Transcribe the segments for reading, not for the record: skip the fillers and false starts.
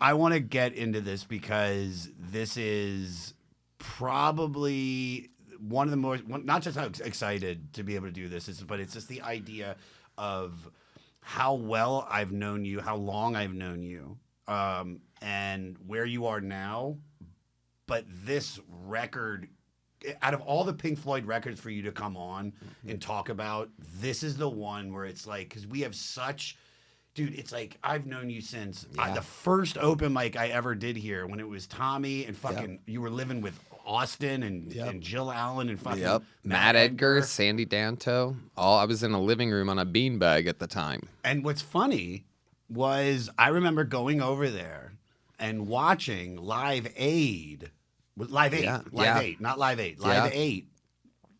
I want to get into this because this is probably one of the most, not just how excited to be able to do this, but it's just the idea of how well I've known you, how long I've known you, and where you are now. But this record, out of all the Pink Floyd records for you to come on and talk about, this is the one where it's like, because we have such, dude, it's like I've known you since the first open mic I ever did here when it was Tommy and fucking, you were living with Austin and Jill Allen and fucking Matt Edgar, Sandy Danto. I was in a living room on a beanbag at the time. And what's funny was I remember going over there and watching Live Aid. Live 8. Live 8, not Live 8. Live 8.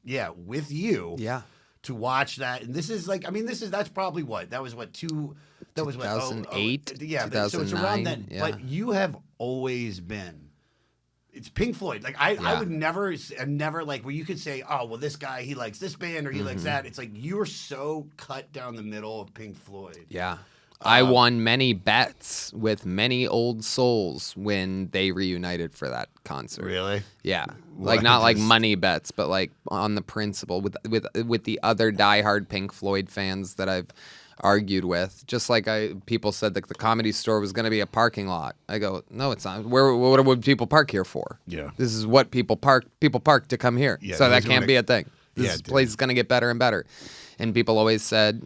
Yeah, with you. Yeah. To watch that. And this is like, I mean, that's probably what? That was what, 2008? Yeah, 2009, so it's around that. Yeah. But you have always been. It's Pink Floyd. Like I would never like where you could say, oh well, this guy he likes this band or he likes that. It's like you are so cut down the middle of Pink Floyd. Yeah, I won many bets with many old souls when they reunited for that concert. Really? Yeah, like not like money bets, but like on the principle with the other diehard Pink Floyd fans that I've argued with. Just like people said that the Comedy Store was going to be a parking lot. I go, no, it's not. What would people park here for? Yeah, this is what people park to come here. Yeah, so that can't be a thing. This place is going to get better and better. And people always said,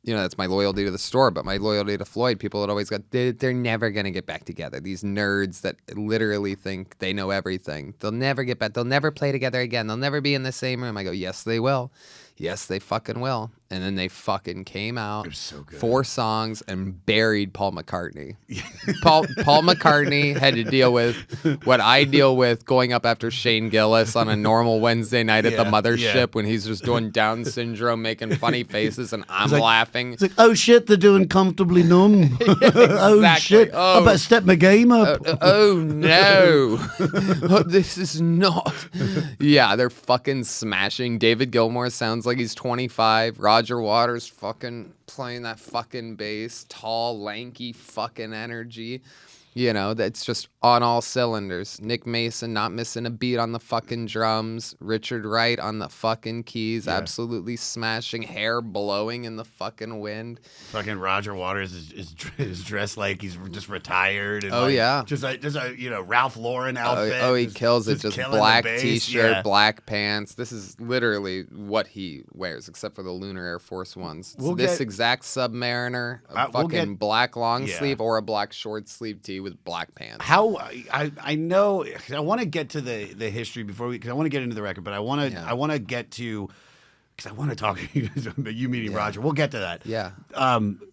you know, that's my loyalty to the store, but my loyalty to Floyd, people had always got, they're never going to get back together. These nerds that literally think they know everything. They'll never get back. They'll never play together again. They'll never be in the same room. I go, yes, they will. Yes, they fucking will. And then they fucking came out, so good. 4 songs, and buried Paul McCartney. Paul McCartney had to deal with what I deal with going up after Shane Gillis on a normal Wednesday night at the mothership when he's just doing Down syndrome, making funny faces, and I'm laughing. It's like, oh shit, they're doing Comfortably Numb. Exactly. Oh shit, I better step my game up. Oh no, this is not. Yeah, they're fucking smashing. David Gilmour sounds like he's 25. Roger Waters fucking playing that fucking bass, tall, lanky fucking energy. You know, that's just on all cylinders. Nick Mason not missing a beat on the fucking drums. Richard Wright on the fucking keys, absolutely smashing, hair blowing in the fucking wind. Fucking Roger Waters is dressed like he's just retired. And just a Ralph Lauren outfit. Oh, he kills it. Just black t-shirt, black pants. This is literally what he wears, except for the Lunar Air Force Ones. This exact Submariner, a fucking black long sleeve or a black short sleeve tee with black pants. How I know I want to get to the history because I want to get into the record, but I want to get to because I want to talk about you meeting Roger. We'll get to that. Yeah.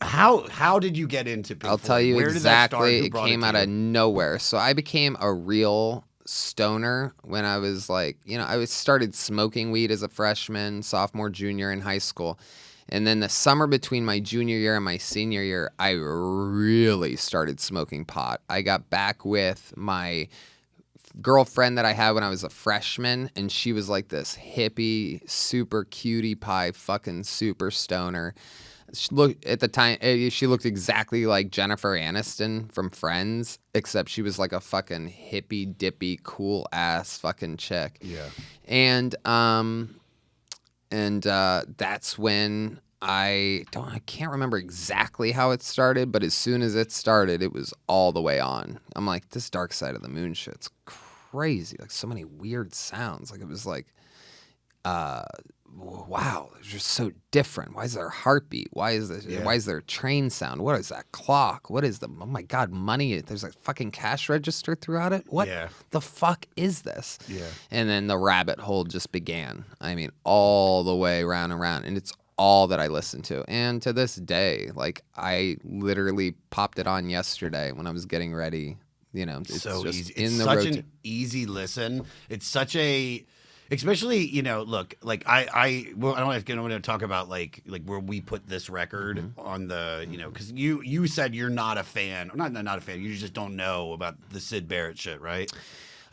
How did you get into Pink Floyd? I'll tell you exactly. It came out of nowhere. So I became a real stoner when I was like, I started smoking weed as a freshman, sophomore, junior in high school. And then the summer between my junior year and my senior year, I really started smoking pot. I got back with my girlfriend that I had when I was a freshman, and she was like this hippie, super cutie pie, fucking super stoner. She looked exactly like Jennifer Aniston from Friends, except she was like a fucking hippie, dippy, cool ass fucking chick. Yeah. And that's when I can't remember exactly how it started, but as soon as it started, it was all the way on. I'm like, this Dark Side of the Moon shit's crazy. Like so many weird sounds. Like it was like, wow, it's just so different. Why is there a heartbeat? Why is there a train sound? What is that clock? What is oh my God, money? There's a fucking cash register throughout it? What the fuck is this? Yeah. And then the rabbit hole just began. I mean, all the way round and round. And it's all that I listen to. And to this day, like I literally popped it on yesterday when I was getting ready. It's so just easy. It's such an easy listen. It's such a... Especially, look, like I don't want to talk about like where we put this record on the, because you said you're not a fan, not a fan. You just don't know about the Syd Barrett shit, right?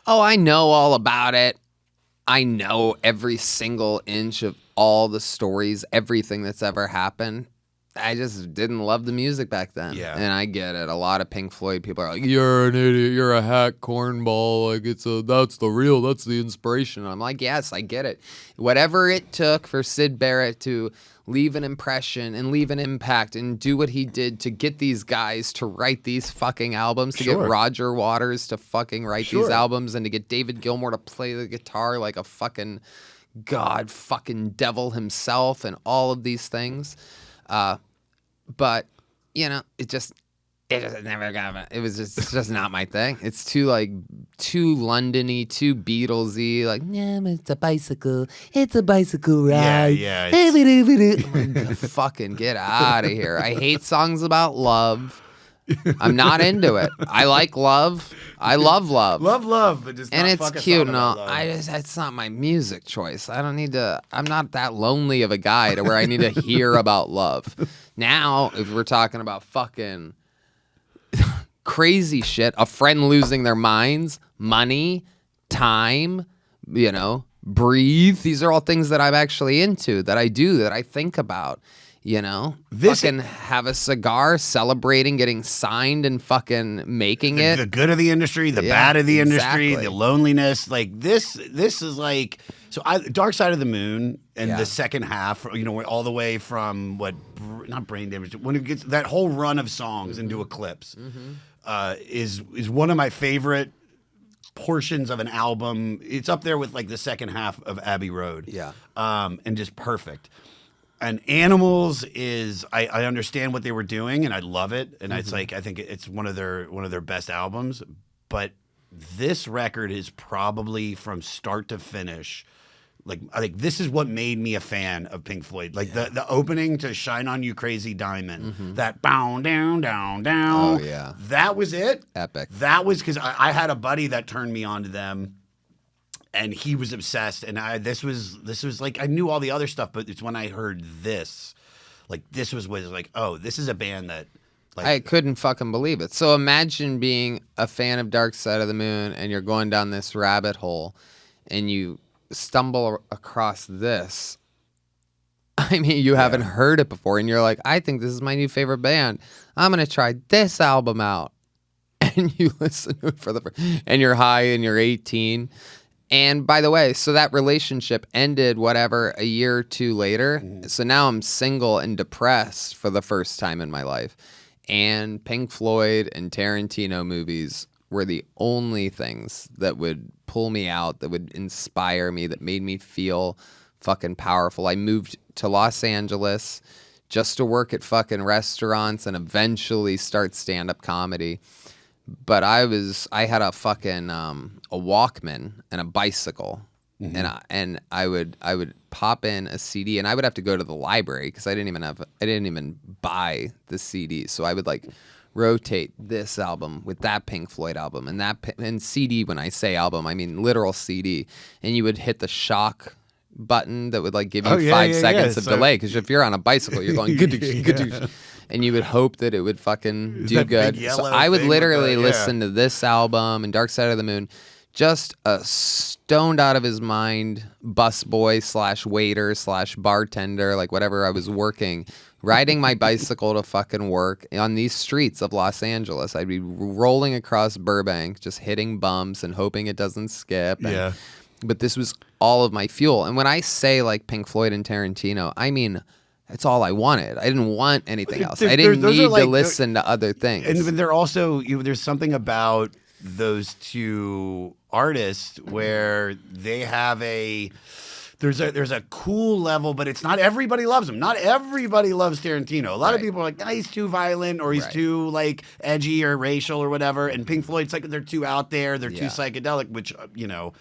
Oh, I know all about it. I know every single inch of all the stories, everything that's ever happened. I just didn't love the music back then. Yeah. And I get it. A lot of Pink Floyd people are like, "You're an idiot. You're a hack cornball. Like that's the inspiration." And I'm like, yes, I get it. Whatever it took for Syd Barrett to leave an impression and leave an impact and do what he did to get these guys to write these fucking albums, to get Roger Waters to fucking write these albums, and to get David Gilmour to play the guitar like a fucking god fucking devil himself, and all of these things. But you know, it just never got it. It's just not my thing. It's too London-y, too Beatles-y. Like, yeah, it's a bicycle ride. Yeah. Fucking get out of here. I hate songs about love. I'm not into it. I like love. I love love. Love, but just and not it's cute and all. love. It's not my music choice. I don't need to. I'm not that lonely of a guy to where I need to hear about love. Now, if we're talking about fucking crazy shit, a friend losing their minds, money, time, you know, breathe. These are all things that I'm actually into, that I do, that I think about. You know, fucking have a cigar, celebrating getting signed and fucking making it. The good of the industry, the bad of the industry, the loneliness. Like this is like, so Dark Side of the Moon and the second half, you know, all the way from not Brain Damage, when it gets that whole run of songs into Eclipse, is one of my favorite portions of an album. It's up there with like the second half of Abbey Road. Yeah. And just perfect. And Animals is I understand what they were doing and I love it, and it's like I think it's one of their best albums, but this record is probably from start to finish, like I think this is what made me a fan of Pink Floyd. Like the opening to Shine On You Crazy Diamond, that bow down down down. Oh yeah. That was it. Epic. That was because I had a buddy that turned me on to them. And he was obsessed, and this was like I knew all the other stuff, but it's when I heard this, like this was like, oh, this is a band that, like, I couldn't fucking believe it. So imagine being a fan of Dark Side of the Moon, and you're going down this rabbit hole, and you stumble across this. I mean, you haven't heard it before, and you're like, I think this is my new favorite band. I'm gonna try this album out, and you listen to it for the first, and you're high, and you're 18. And by the way, so that relationship ended, whatever, a year or two later. So now I'm single and depressed for the first time in my life. And Pink Floyd and Tarantino movies were the only things that would pull me out, that would inspire me, that made me feel fucking powerful. I moved to Los Angeles just to work at fucking restaurants and eventually start stand-up comedy. But I had a fucking a Walkman and a bicycle, and I would pop in a CD, and I would have to go to the library because I didn't even buy the CD, so I would like rotate this album with that Pink Floyd album and CD. When I say album, I mean literal CD, and you would hit the shock button that would like give you 5 seconds of delay, because if you're on a bicycle, you're going good. And you would hope that it would fucking do good. So I would literally listen to this album and Dark Side of the Moon, just a stoned out of his mind busboy / waiter / bartender, like whatever I was working, riding my bicycle to fucking work on these streets of Los Angeles. I'd be rolling across Burbank, just hitting bumps and hoping it doesn't skip. But this was all of my fuel. And when I say like Pink Floyd and Tarantino, I mean, that's all I wanted. I didn't want anything else. I didn't need to listen to other things. And they're also, there's something about those two artists where they have there's a cool level, but it's not everybody loves him. Not everybody loves Tarantino. A lot of people are like, he's too violent, or he's too like edgy or racial or whatever. And Pink Floyd's like, they're too out there, they're too psychedelic, which, you know,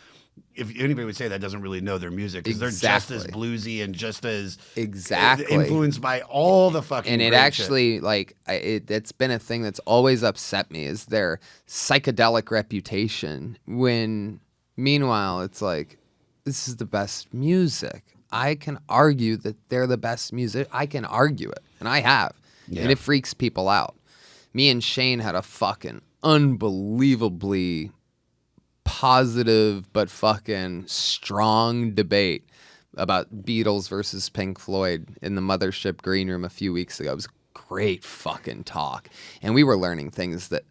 if anybody would say that doesn't really know their music, because they're just as bluesy and just as influenced by all the fucking. And it actually shit. It's been a thing that's always upset me, is their psychedelic reputation. When meanwhile, it's like, this is the best music. I can argue that they're the best music. I can argue it, and I have, and it freaks people out. Me and Shane had a fucking unbelievably positive but fucking strong debate about Beatles versus Pink Floyd in the Mothership green room a few weeks ago. It was great fucking talk, and we were learning things that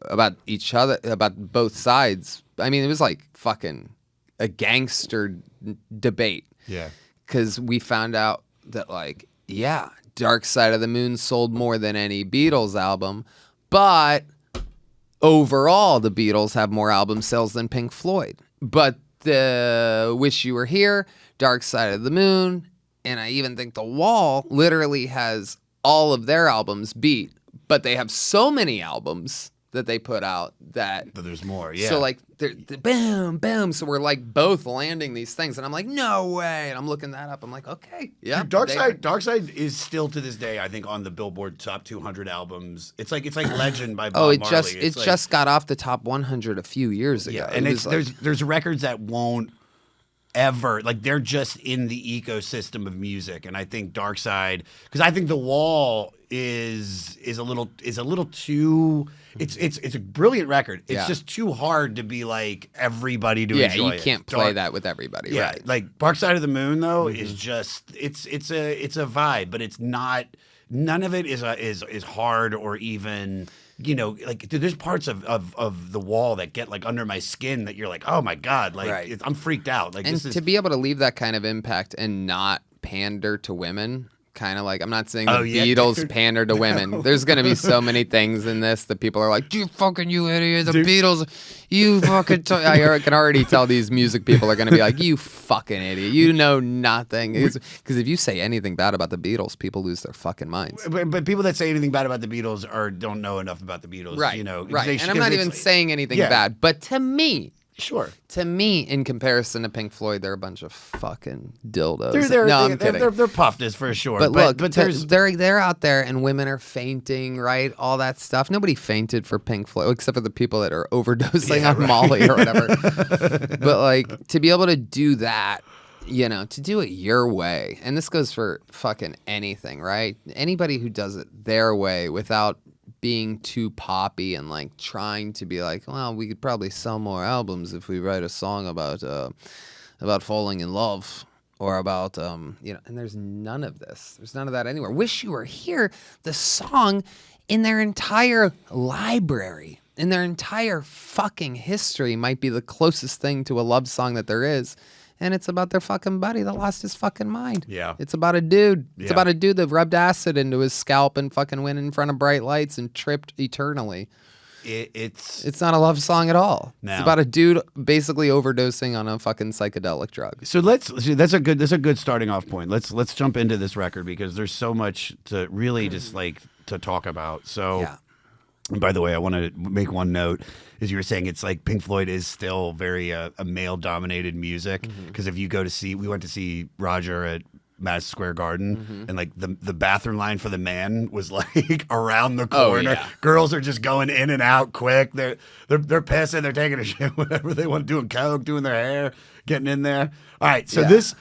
about each other, about both sides. I mean, it was like fucking a gangster debate. Yeah, because we found out that like, yeah, Dark Side of the Moon sold more than any Beatles album, but overall the Beatles have more album sales than Pink Floyd. But the Wish You Were Here, Dark Side of the Moon, and I even think The Wall literally has all of their albums beat, but they have so many albums that they put out that but there's more. Yeah. So like, they're boom, boom. So we're like both landing these things, and I'm like, no way. And I'm looking that up. I'm like, okay, yeah. Dude, Dark Side is still to this day, I think, on the Billboard Top 200 albums. It's like Legend by Bob Marley. It just got off the top 100 a few years ago. Yeah, and there's records that won't ever, like, they're just in the ecosystem of music. And I think Dark Side, because I think The Wall is a little too. It's a brilliant record. It's just too hard to be like everybody to enjoy it. Yeah, you can't play that with everybody. Yeah, right. Like Dark Side of the Moon though is just it's a vibe, but it's not. None of it is hard or even. You know, like dude, there's parts of The Wall that get like under my skin that you're like, oh my god, like I'm freaked out. Like, and to be able to leave that kind of impact and not pander to women. Kind of like, I'm not saying the Beatles pander to women. There's going to be so many things in this that people are like, you idiot, the Beatles, you fucking... I can already tell these music people are going to be like, you fucking idiot. You know nothing. Because if you say anything bad about the Beatles, people lose their fucking minds. But people that say anything bad about the Beatles don't know enough about the Beatles. Right, you know, right. And I'm not even saying anything bad. But to me... Sure. To me, in comparison to Pink Floyd, they're a bunch of fucking dildos. I'm kidding. They're puffed as for sure. But look, they're out there, and women are fainting, right? All that stuff. Nobody fainted for Pink Floyd, except for the people that are overdosing on Molly or whatever. But like, to be able to do that, you know, to do it your way, and this goes for fucking anything, right? Anybody who does it their way without being too poppy and like trying to be like, well, we could probably sell more albums if we write a song about falling in love or about you know. And there's none of this. There's none of that anywhere. Wish You Were Here, the song in their entire library, in their entire fucking history, might be the closest thing to a love song that there is. And it's about their fucking buddy that lost his fucking mind. Yeah. It's about a dude. It's about a dude that rubbed acid into his scalp and fucking went in front of bright lights and tripped eternally. It's not a love song at all. No. It's about a dude basically overdosing on a fucking psychedelic drug. So that's a good starting off point. Let's jump into this record because there's so much to really just like to talk about. So yeah. And by the way, I want to make one note. As you were saying, it's like Pink Floyd is still very a male-dominated music. Because if you go to see, we went to see Roger at Madison Square Garden, and like the bathroom line for the man was like around the corner. Yeah. Girls are just going in and out quick. They're pissing, they're taking a shit, whatever they want, doing coke, doing their hair, getting in there. All right, so this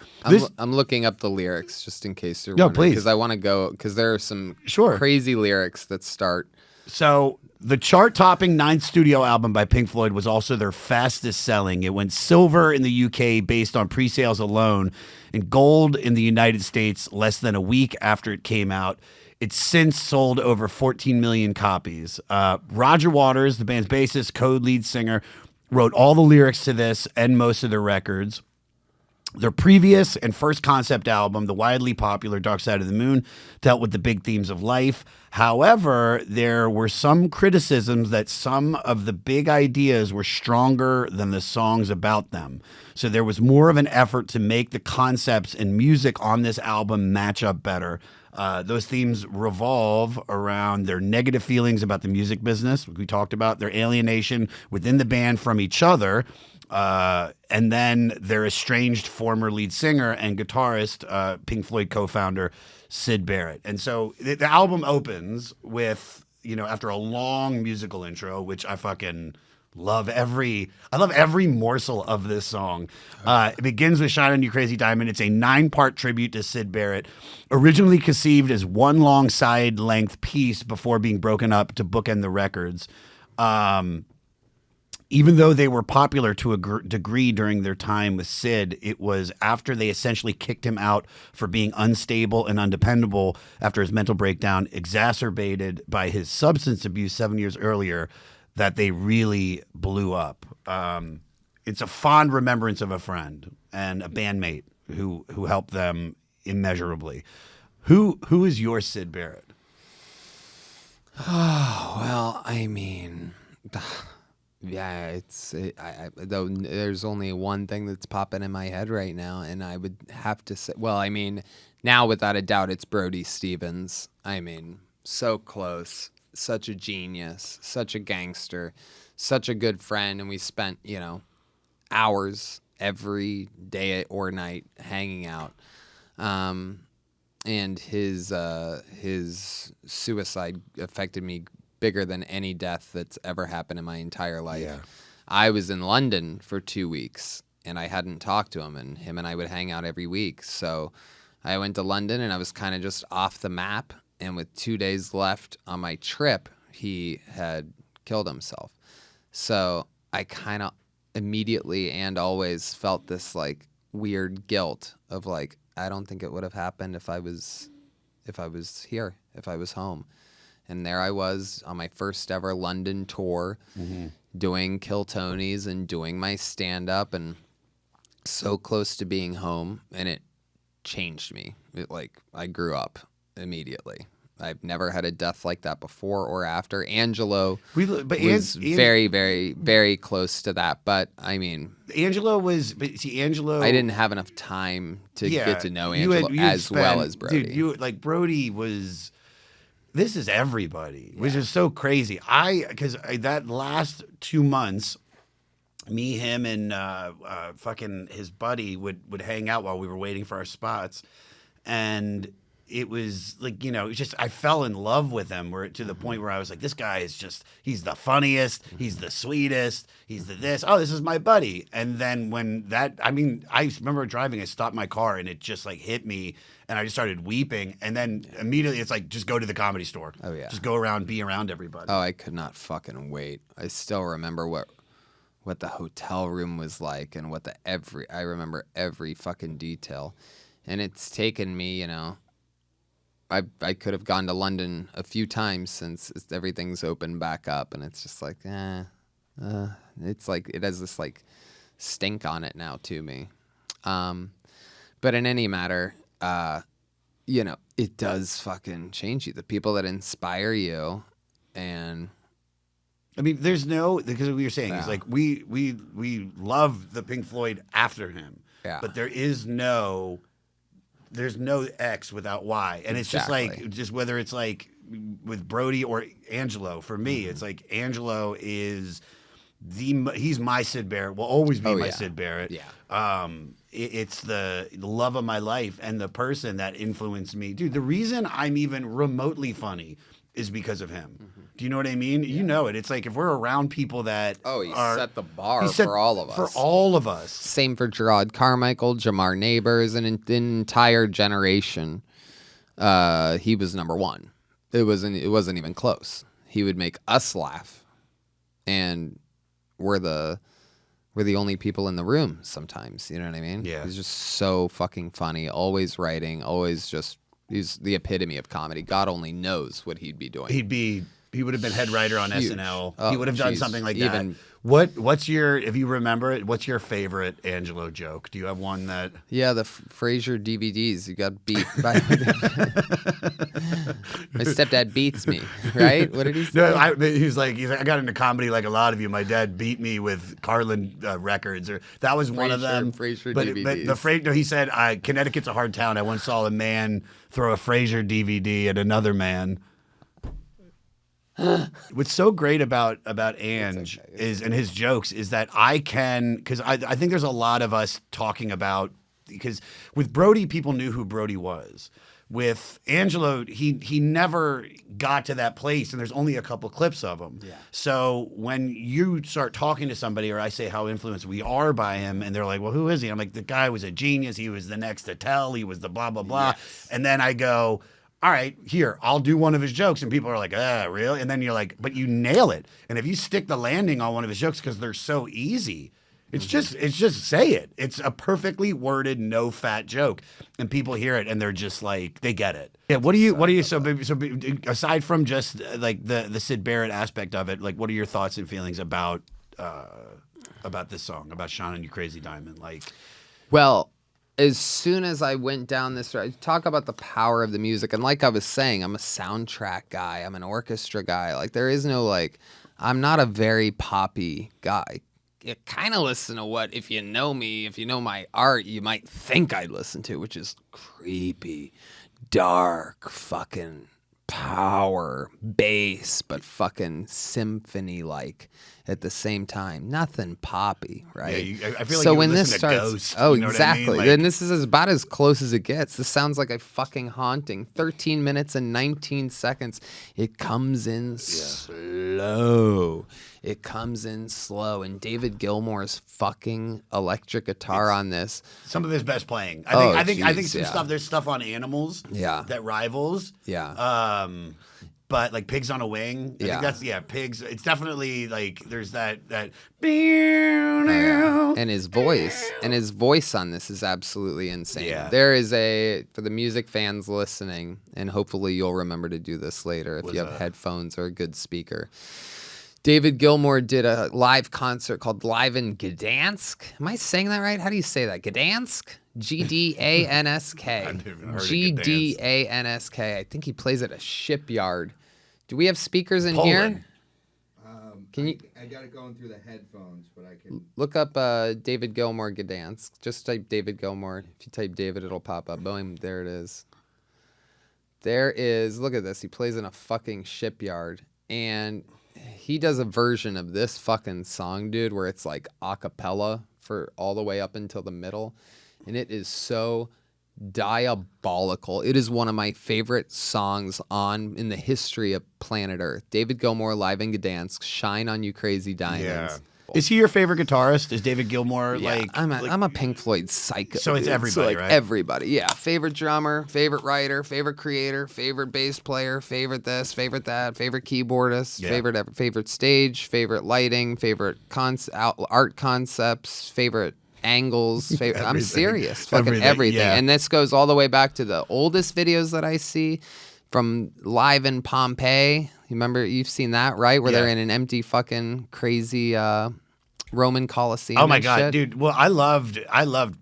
I'm looking up the lyrics just in case you're wondering, please, because I want to go because there are some crazy lyrics that start. So the chart-topping 9th studio album by Pink Floyd was also their fastest-selling. It went silver in the UK based on pre-sales alone, and gold in the United States less than a week after it came out. It's since sold over 14 million copies. Roger Waters, the band's bassist, co-lead singer, wrote all the lyrics to this and most of their records. Their previous and first concept album, the widely popular Dark Side of the Moon, dealt with the big themes of life. However, there were some criticisms that some of the big ideas were stronger than the songs about them. So there was more of an effort to make the concepts and music on this album match up better. Those themes revolve around their negative feelings about the music business, we talked about, their alienation within the band from each other, and then their estranged former lead singer and guitarist, Pink Floyd co-founder Syd Barrett. And so the album opens with, after a long musical intro, which I fucking love every morsel of this song. It begins with Shine On You Crazy Diamond. It's a 9-part tribute to Syd Barrett, originally conceived as one long side-length piece before being broken up to bookend the records. even though they were popular to a degree during their time with Syd, it was after they essentially kicked him out for being unstable and undependable after his mental breakdown, exacerbated by his substance abuse 7 years earlier, that they really blew up. It's a fond remembrance of a friend and a bandmate who helped them immeasurably. Who is your Syd Barrett? Oh, well, I mean, yeah, though there's only one thing that's popping in my head right now, and I would have to say, well, I mean, now without a doubt, it's Brody Stevens. I mean, so close, such a genius, such a gangster, such a good friend, and we spent, hours every day or night hanging out. And his suicide affected me bigger than any death that's ever happened in my entire life. Yeah. I was in London for 2 weeks, and I hadn't talked to him, and him and I would hang out every week. So I went to London, and I was kind of just off the map. And with 2 days left on my trip, he had killed himself. So I kind of immediately and always felt this like weird guilt of like, I don't think it would have happened if I was here, if I was home. And there I was on my first ever London tour, doing Kill Tonys and doing my stand-up, and so close to being home, and it changed me. I grew up immediately. I've never had a death like that before or after. Angelo was very, very, very close to that. But, I mean... Angelo... I didn't have enough time to get to know Angelo well as Brody. Dude, Brody was... This is everybody, which is so crazy. Because that last 2 months, me, him, and fucking his buddy would hang out while we were waiting for our spots. And... it was like, it's just, I fell in love with him to the point where I was like, this guy is just, he's the funniest, he's the sweetest, he's the this, oh, this is my buddy. And then I remember driving, I stopped my car and it just like hit me and I just started weeping. And then immediately it's like, just go to the Comedy Store. Oh, yeah. Just go around, be around everybody. Oh, I could not fucking wait. I still remember what the hotel room was like and I remember every fucking detail. And it's taken me, I could have gone to London a few times since everything's opened back up, and it's just like, it's like it has this like stink on it now to me. But in any matter, it does fucking change you. The people that inspire you, and I mean, because what you're saying is like we love the Pink Floyd after him, but there's no X without Y. And it's just like, whether it's like with Brody or Angelo, for me, it's like Angelo is he's my Syd Barrett, will always be my Syd Barrett. Yeah. It's the love of my life and the person that influenced me. Dude, the reason I'm even remotely funny is because of him. Mm-hmm. Do you know what I mean? Yeah. You know it. It's like if we're around people that set the bar for all of us. For all of us. Same for Gerard Carmichael, Jamar Neighbors, and an entire generation. He was number one. It wasn't even close. He would make us laugh, and we're the only people in the room sometimes. You know what I mean? Yeah. He's just so fucking funny. Always writing. Always just. He's the epitome of comedy. God only knows what he'd be doing. He would have been head writer on Huge. SNL. Oh, he would have done something like that. What's your, if you remember it, what's your favorite Angelo joke? Do you have one that? Yeah, the Frasier DVDs. You got beat by. My stepdad beats me, right? What did he say? No, he's like, I got into comedy like a lot of you. My dad beat me with Carlin records, or that was one of them. Frasier DVDs. But he said, Connecticut's a hard town. I once saw a man throw a Frasier DVD at another man. What's so great about Ange and his jokes is that because I think there's a lot of us talking about, because with Brody, people knew who Brody was. With Angelo, he never got to that place, and there's only a couple clips of him. Yeah. So when you start talking to somebody, or I say how influenced we are by him, and they're like, well, who is he? I'm like, the guy was a genius. He was the next to tell. He was the blah, blah, blah. Yes. And then I go, all right, here, I'll do one of his jokes. And people are like, really? And then you're like, but you nail it. And if you stick the landing on one of his jokes because they're so easy, it's just say it. It's a perfectly worded, no fat joke. And people hear it and they're just like, they get it. Yeah. What do you, so aside from just like the Syd Barrett aspect of it, like, what are your thoughts and feelings about this song, about Shine on You Crazy Diamond? Like, well, as soon as I went down this road, talk about the power of the music. And like I was saying, I'm a soundtrack guy. I'm an orchestra guy. Like, there is no, like, I'm not a very poppy guy. You kind of listen to what, if you know me, if you know my art, you might think I'd listen to, which is creepy, dark, fucking power, bass, but fucking symphony-like at the same time. Nothing poppy, right? Yeah, I feel like so you when listen this to starts, Ghost, oh, you know exactly. what I mean? Like, Then this is about as close as it gets. This sounds like a fucking haunting. 13 minutes and 19 seconds. It comes in slow. It comes in slow, and David Gilmour's fucking electric guitar on this. some of his best playing. I think some yeah. stuff. There's stuff on Animals. Yeah. That rivals. Yeah. But like Pigs on a Wing. I think that's Pigs. It's definitely like there's that. And his voice on this is absolutely insane. Yeah. There is for the music fans listening, and hopefully you'll remember to do this later if you have headphones or a good speaker. David Gilmour did a live concert called Live in Gdansk. Am I saying that right? How do you say that? Gdansk? Gdansk. Gdansk. I think he plays at a shipyard. Do we have speakers in here? Can you? I got it going through the headphones, but I can Look up David Gilmour Gdansk. Just type David Gilmour. If you type David, it'll pop up. Boom, there it is. There is. Look at this. He plays in a fucking shipyard, and he does a version of this fucking song, dude, where it's like a cappella for all the way up until the middle. And it is so diabolical. It is one of my favorite songs in the history of planet Earth. David Gilmour, Live in Gdansk, Shine on You Crazy Diamonds. Yeah. Is he your favorite guitarist? Is David Gilmour like? I'm a Pink Floyd psycho. So it's everybody, right? Everybody, yeah. Favorite drummer, favorite writer, favorite creator, favorite bass player, favorite this, favorite that, favorite keyboardist, favorite stage, favorite lighting, favorite art concepts, favorite angles. I'm serious, fucking everything. Yeah. And this goes all the way back to the oldest videos that I see from Live in Pompeii. You remember, you've seen that, right? Where they're in an empty fucking crazy Roman Coliseum. Oh my God, shit. dude. Well, I loved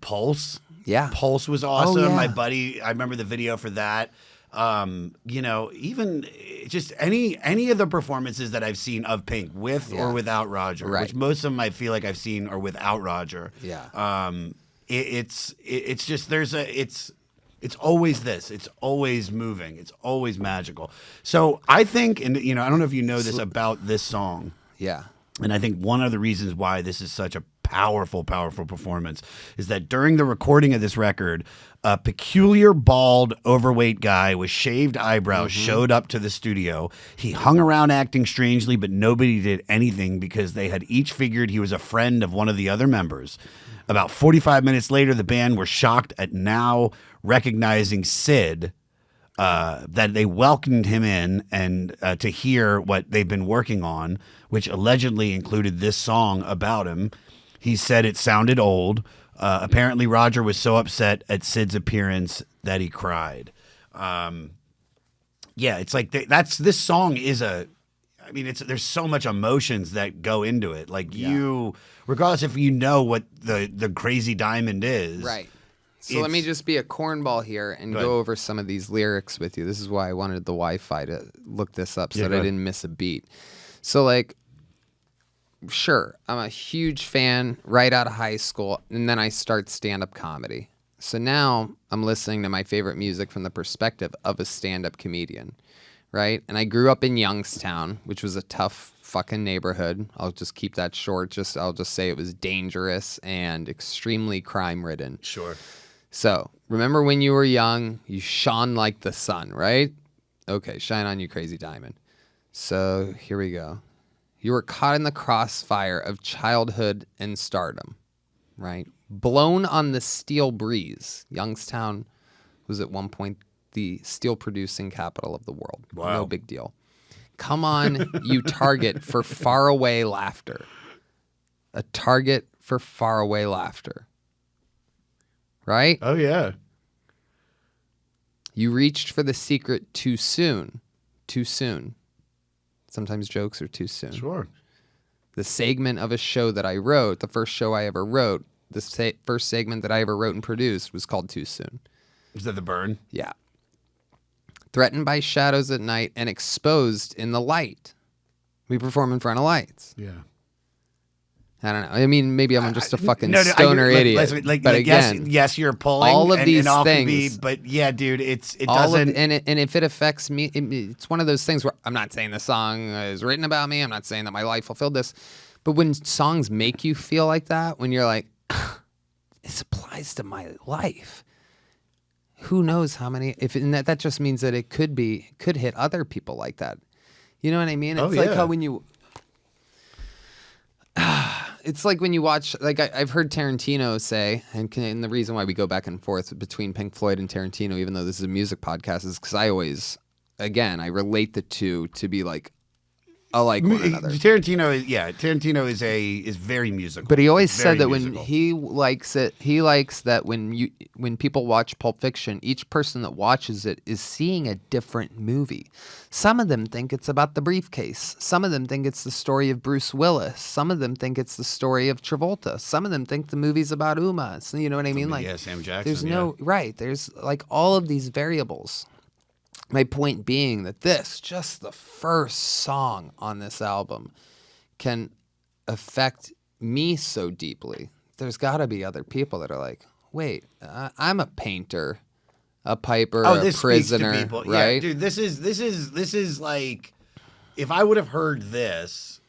Pulse. Yeah. Pulse was awesome. Oh, yeah. My buddy, I remember the video for that. Even just any of the performances that I've seen of Pink with or without Roger, Right. which most of them I feel like I've seen are without Roger. Yeah. It's just it's always this. It's always moving. It's always magical. So I think, and I don't know if you know this about this song. Yeah. And I think one of the reasons why this is such a powerful, powerful performance is that during the recording of this record, a peculiar, bald, overweight guy with shaved eyebrows showed up to the studio. He hung around acting strangely, but nobody did anything because they had each figured he was a friend of one of the other members. About 45 minutes later, the band were shocked at now recognizing Syd, that they welcomed him in and to hear what they've been working on, which allegedly included this song about him. He said it sounded old. Apparently, Roger was so upset at Syd's appearance that he cried. It's like this song is there's so much emotions that go into it. Like regardless if you know what the Crazy Diamond is. Right. So let me just be a cornball here and go over some of these lyrics with you. This is why I wanted the Wi-Fi to look this up so that I didn't miss a beat. So like, sure, I'm a huge fan right out of high school, and then I start stand-up comedy. So now I'm listening to my favorite music from the perspective of a stand-up comedian, right? And I grew up in Youngstown, which was a tough fucking neighborhood. I'll just keep that short. I'll just say it was dangerous and extremely crime-ridden. Sure. So, remember when you were young, you shone like the sun, right? Okay, shine on you, crazy diamond. So, here we go. You were caught in the crossfire of childhood and stardom, right? Blown on the steel breeze. Youngstown was at one point the steel producing capital of the world. Wow. No big deal. Come on, you target for faraway laughter. A target for faraway laughter. Right? Oh, yeah. You reached for the secret too soon. Too soon. Sometimes jokes are too soon. Sure. The segment of a show that I wrote, the first show I ever wrote, first segment that I ever wrote and produced was called Too Soon. Is that the burn? Yeah. Threatened by shadows at night and exposed in the light. We perform in front of lights. Yeah. I don't know. I mean, maybe I'm just a fucking stoner idiot. But again, yes, you're pulling all of these all things. Can be, but yeah, dude, it all doesn't. And if it affects me, it's one of those things where I'm not saying the song is written about me. I'm not saying that my life fulfilled this. But when songs make you feel like that, when you're like, this applies to my life. Who knows how many? And that just means that it could hit other people like that. You know what I mean? It's like how when you. It's like when you watch, like I've heard Tarantino say, and the reason why we go back and forth between Pink Floyd and Tarantino, even though this is a music podcast, is because I relate the two to be like, alike one another. Tarantino is very musical. But he always said that musical. when he likes that when people watch Pulp Fiction, each person that watches it is seeing a different movie. Some of them think it's about the briefcase. Some of them think it's the story of Bruce Willis. Some of them think it's the story of Travolta. Some of them think the movie's about Uma. So, you know what I mean? Like, Sam Jackson. There's like all of these variables. My point being that just the first song on this album, can affect me so deeply. There's got to be other people that are like, wait, I'm a painter, a piper, a prisoner, right? Yeah, dude, this is like, if I would have heard this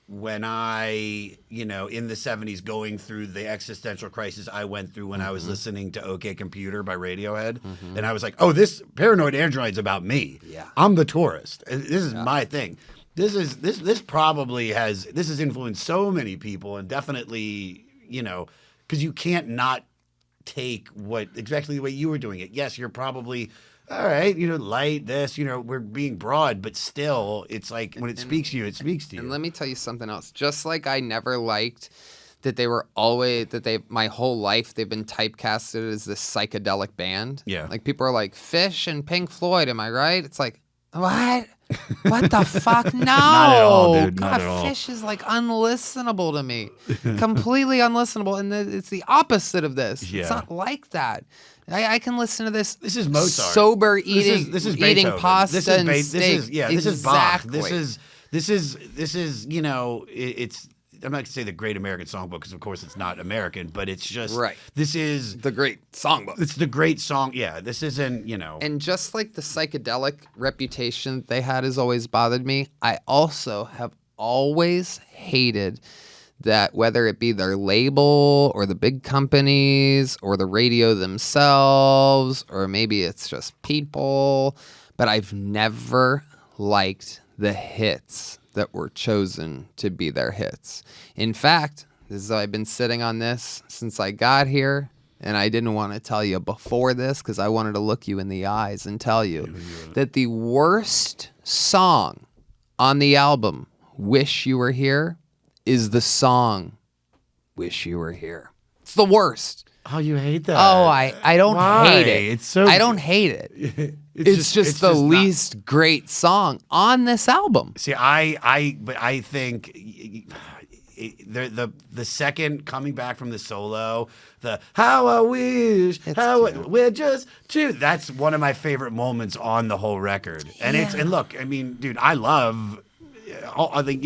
when I, in the 70s going through the existential crisis I went through when I was listening to OK Computer by Radiohead, and I was like, oh, this Paranoid Android's about me. Yeah. I'm the tourist. This is my thing. This probably has influenced so many people, and definitely, because you can't not take exactly the way you were doing it. Yes, you're probably all right, light this, we're being broad, but still, it's like when it speaks to you, it speaks to you. And let me tell you something else. Just like I never liked that my whole life, they've been typecasted as this psychedelic band. Yeah. Like people are like, Fish and Pink Floyd, am I right? It's like, what? What the fuck? No. Not at all, dude. God, Not at all. Fish is like unlistenable to me. Completely unlistenable. And it's the opposite of this. Yeah. It's not like that. I can listen to this. This is Mozart. Sober eating. This is eating Beethoven. pasta and steak. This is Bach. Exactly. This is it's. I'm not gonna say the Great American Songbook because of course it's not American, but it's just right. This is the Great Songbook. It's the great song. Yeah, this isn't And just like the psychedelic reputation they had has always bothered me, I also have always hated that whether it be their label or the big companies or the radio themselves or maybe it's just people, but I've never liked the hits that were chosen to be their hits. In fact, I've been sitting on this since I got here, and I didn't want to tell you before this because I wanted to look you in the eyes and tell you that the worst song on the album, Wish You Were Here, is the song Wish You Were Here. It's the worst. Oh, you hate that? Oh, I don't hate it. It's so. I don't hate it. It's just the least great song on this album. See, but I think the second coming back from the solo, the how I wish, we're just two. That's one of my favorite moments on the whole record. And and look, I mean, dude, I love. I think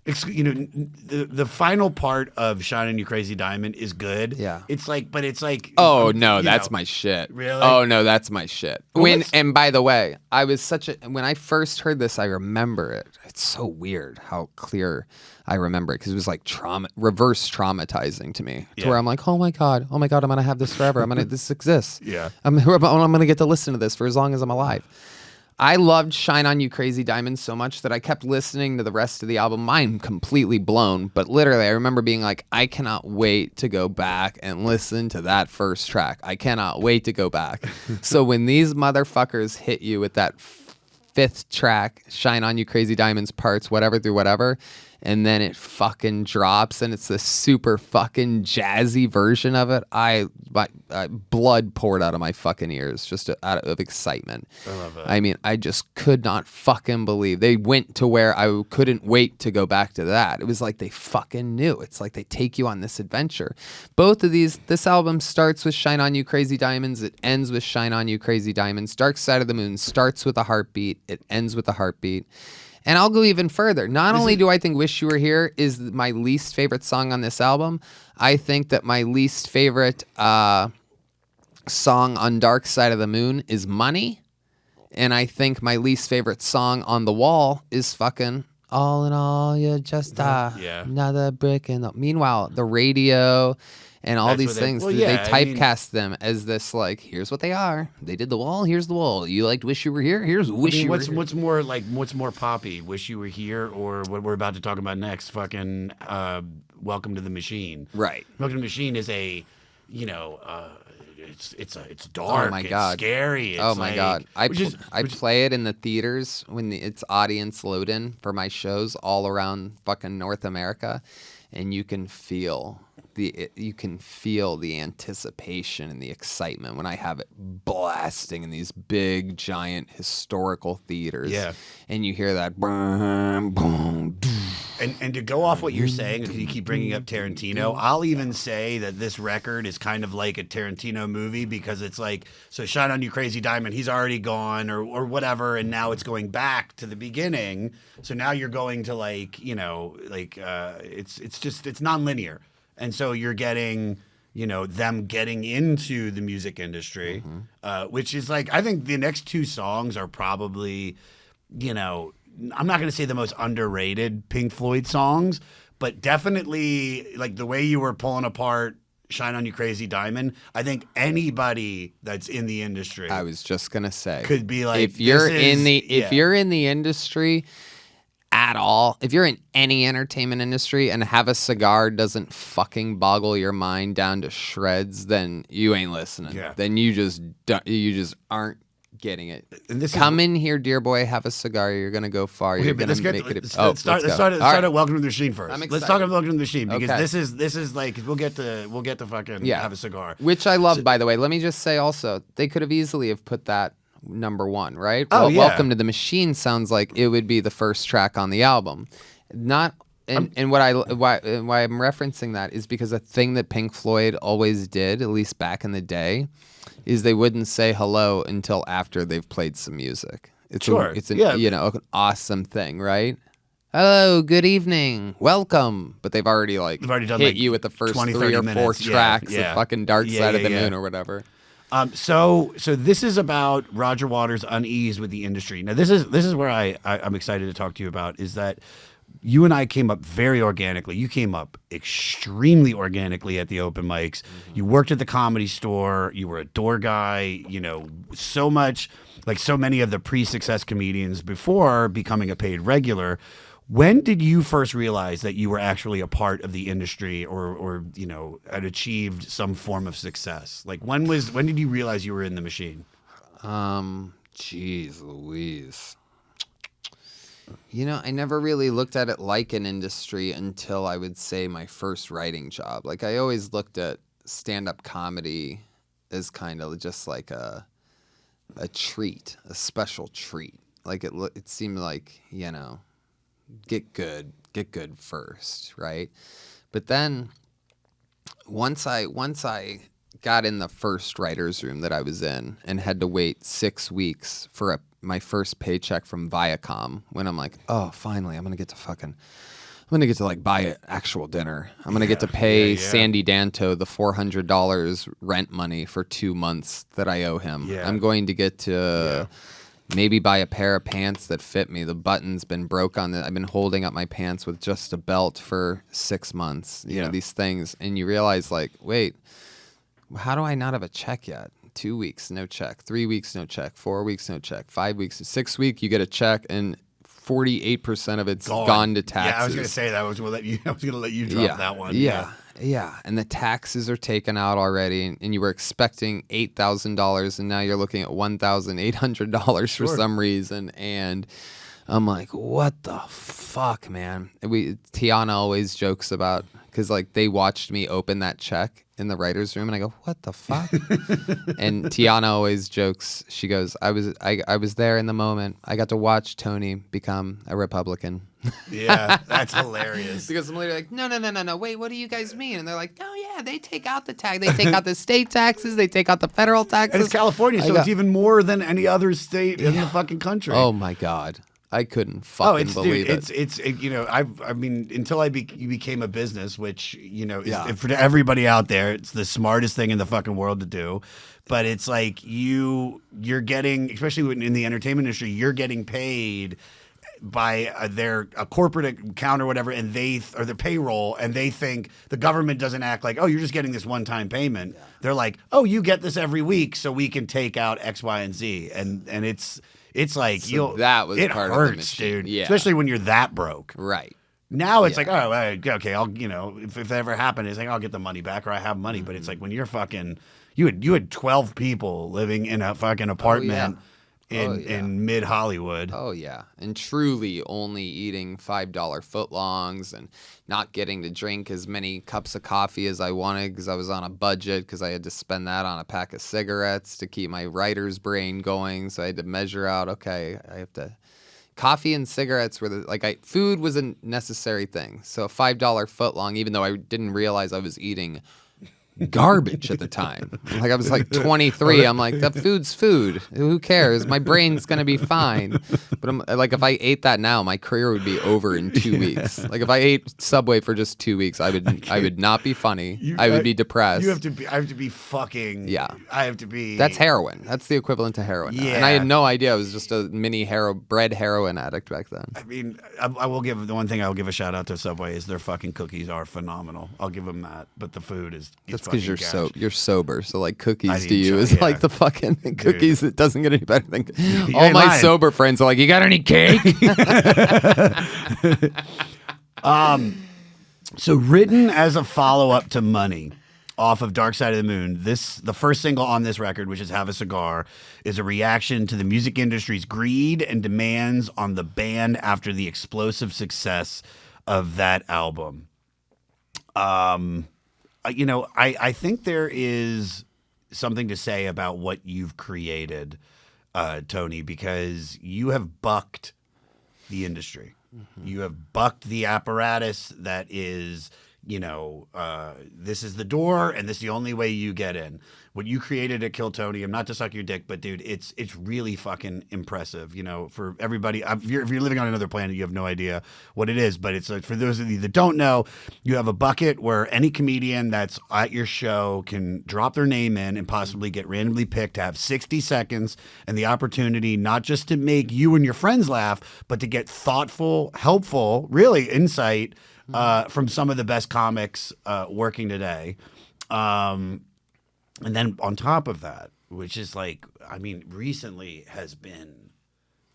the final part of Shining You Crazy Diamond is good. Yeah. It's like. Oh no, that's my shit. Really? Oh no, that's my shit. Well, and by the way, when I first heard this, I remember it. It's so weird how clear I remember it because it was like reverse traumatizing to me. To where I'm like, oh my god, I'm gonna have this forever. This exists. Yeah. I'm gonna get to listen to this for as long as I'm alive. I loved Shine On You Crazy Diamonds so much that I kept listening to the rest of the album. Mine completely blown, but literally I remember being like, I cannot wait to go back and listen to that first track. I cannot wait to go back. So when these motherfuckers hit you with that fifth track, Shine On You Crazy Diamonds parts, whatever through whatever, and then it fucking drops and it's this super fucking jazzy version of it. My blood poured out of my fucking ears just out of excitement. I love it. I mean, I just could not fucking believe they went to where I couldn't wait to go back to that. It was like they fucking knew. It's like they take you on this adventure. Both of this album starts with Shine On You Crazy Diamonds. It ends with Shine On You Crazy Diamonds. Dark Side of the Moon starts with a heartbeat. It ends with a heartbeat. And I'll go even further. Not only do I think Wish You Were Here is my least favorite song on this album, I think that my least favorite song on Dark Side of the Moon is Money. And I think my least favorite song on The Wall is fucking All in All, You're Just Another Brick in the... Meanwhile, the radio... And all these things, they typecast them as this, like, here's what they are. They did The Wall, here's The Wall. You liked Wish You Were Here? Here's Wish You Were Here. What's more poppy? Wish You Were Here or what we're about to talk about next, fucking Welcome to the Machine. Right. Welcome to the Machine is a, it's dark. Oh my God. It's scary. It's oh my God. I which play it in the theaters when it's audience load-in for my shows all around fucking North America, and you can feel the anticipation and the excitement when I have it blasting in these big, giant, historical theaters. Yeah. And you hear that. Boom, boom, and to go off what you're saying, because you keep bringing up Tarantino, I'll even say that this record is kind of like a Tarantino movie because it's like, so Shine On You Crazy Diamond, he's already gone or whatever, and now it's going back to the beginning. So now you're going to it's non-linear. And so you're getting, them getting into the music industry, which is like, I think the next two songs are probably, I'm not going to say the most underrated Pink Floyd songs, but definitely like the way you were pulling apart Shine On You Crazy Diamond, I think anybody that's in the industry, I was just going to say, could be like, if you're in the industry at all, if you're in any entertainment industry and Have a Cigar doesn't fucking boggle your mind down to shreds, then you ain't listening. Yeah. Then you just aren't getting it. And Come in here, dear boy, have a cigar. You're gonna go far. You're gonna make it. Let's start at Welcome to the Machine first. I'm excited. Let's talk about Welcome to the Machine because this is like we'll get to fucking Have a Cigar, which I love. By the way, let me just say also they could have easily have put that number one, right? Oh, yeah. Welcome to the Machine sounds like it would be the first track on the album. Why I'm referencing that is because a thing that Pink Floyd always did, at least back in the day, is they wouldn't say hello until after they've played some music. It's an awesome thing, right? Hello, good evening, welcome. But they've already done hit you with the first 3 or 4 tracks of fucking Dark Side of the Moon or whatever. So this is about Roger Waters' unease with the industry. Now this is where I'm excited to talk to you about is that you and I came up very organically. You came up extremely organically at the open mics. Mm-hmm. You worked at the Comedy Store. You were a door guy. So much like so many of the pre-success comedians before becoming a paid regular. When did you first realize that you were actually a part of the industry or had achieved some form of success? Like when did you realize you were in the machine? Jeez Louise. I never really looked at it like an industry until I would say my first writing job. Like I always looked at stand-up comedy as kind of just like a treat, a special treat. Like it seemed like, get good first, right? But then once I got in the first writer's room that I was in and had to wait 6 weeks for my first paycheck from Viacom, when I'm like, oh, finally, I'm gonna get to like buy actual dinner. I'm gonna get to pay Sandy Danto the $400 rent money for 2 months that I owe him. Yeah. I'm going to get to maybe buy a pair of pants that fit me. The button's been broke on it. I've been holding up my pants with just a belt for 6 months. These things, and you realize like, wait, how do I not have a check yet? 2 weeks, no check. 3 weeks, no check. 4 weeks, no check. 5 weeks, 6 weeks, you get a check, and 48% of it's gone to taxes. Yeah, I was gonna say that. I was gonna let you drop that one. Yeah. And the taxes are taken out already, and you were expecting $8,000, and now you're looking at $1,800 for some reason. And I'm like, what the fuck, man? Tiana always jokes about, because like they watched me open that check in the writer's room, and I go, what the fuck? And Tiana always jokes. She goes, I was there in the moment. I got to watch Tony become a Republican. Yeah, that's hilarious. Because I'm literally like, no. Wait, what do you guys mean? And they're like, oh yeah, they take out the tax. They take out the state taxes. They take out the federal taxes. And it's California, so it's even more than any other state in the fucking country. Oh my God. I couldn't fucking believe it. It's you know, I mean, until you became a business, which, you know, is, for everybody out there, it's the smartest thing in the fucking world to do. But it's like you're getting, especially in the entertainment industry, you're getting paid by a corporate account or whatever, and or their payroll, and they think the government doesn't act like, oh, you're just getting this one-time payment. Yeah. They're like, oh, you get this every week, so we can take out X, Y, and Z, and it's like that was it part hurts, of the machine. dude. Yeah. Especially when you're that broke. Right. Now it's like, oh, okay, I'll, you know, if that ever happened, it's like I'll get the money back, or I have money. But it's like when you're fucking, you had 12 people living in a fucking apartment in mid Hollywood. Oh yeah, and truly only eating $5 footlongs and not getting to drink as many cups of coffee as I wanted because I was on a budget, because I had to spend that on a pack of cigarettes to keep my writer's brain going. So I had to measure out, okay, I have to. Coffee and cigarettes were food was a necessary thing. So a $5 footlong, even though I didn't realize I was eating garbage at the time. Like I was like 23. I'm like, that food's food. Who cares? My brain's gonna be fine. But I'm like, if I ate that now, my career would be over in 2 weeks. Like if I ate Subway for just 2 weeks, I would not be funny. I would be depressed. I have to be fucking. Yeah. I have to be. That's heroin. That's the equivalent to heroin. Yeah. And I had no idea. I was just a mini bred heroin addict back then. I mean, I will give the one thing I will give a shout out to Subway is their fucking cookies are phenomenal. I'll give them that. But the food is. That's because you're sober, so like cookies to you is like the fucking cookies that doesn't get any better than all my sober friends are like, you got any cake? So written as a follow-up to Money off of Dark Side of the Moon, the first single on this record, which is Have a Cigar, is a reaction to the music industry's greed and demands on the band after the explosive success of that album. You know, I think there is something to say about what you've created, Tony, because you have bucked the industry. Mm-hmm. You have bucked the apparatus that is, you know, this is the door and this is the only way you get in. What you created at Kill Tony, I'm not to suck your dick, but dude, it's really fucking impressive. You know, for everybody, if you're living on another planet, you have no idea what it is. But it's for those of you that don't know, you have a bucket where any comedian that's at your show can drop their name in and possibly get randomly picked to have 60 seconds and the opportunity not just to make you and your friends laugh, but to get thoughtful, helpful, really insight from some of the best comics working today. And then on top of that, which is like, I mean, recently has been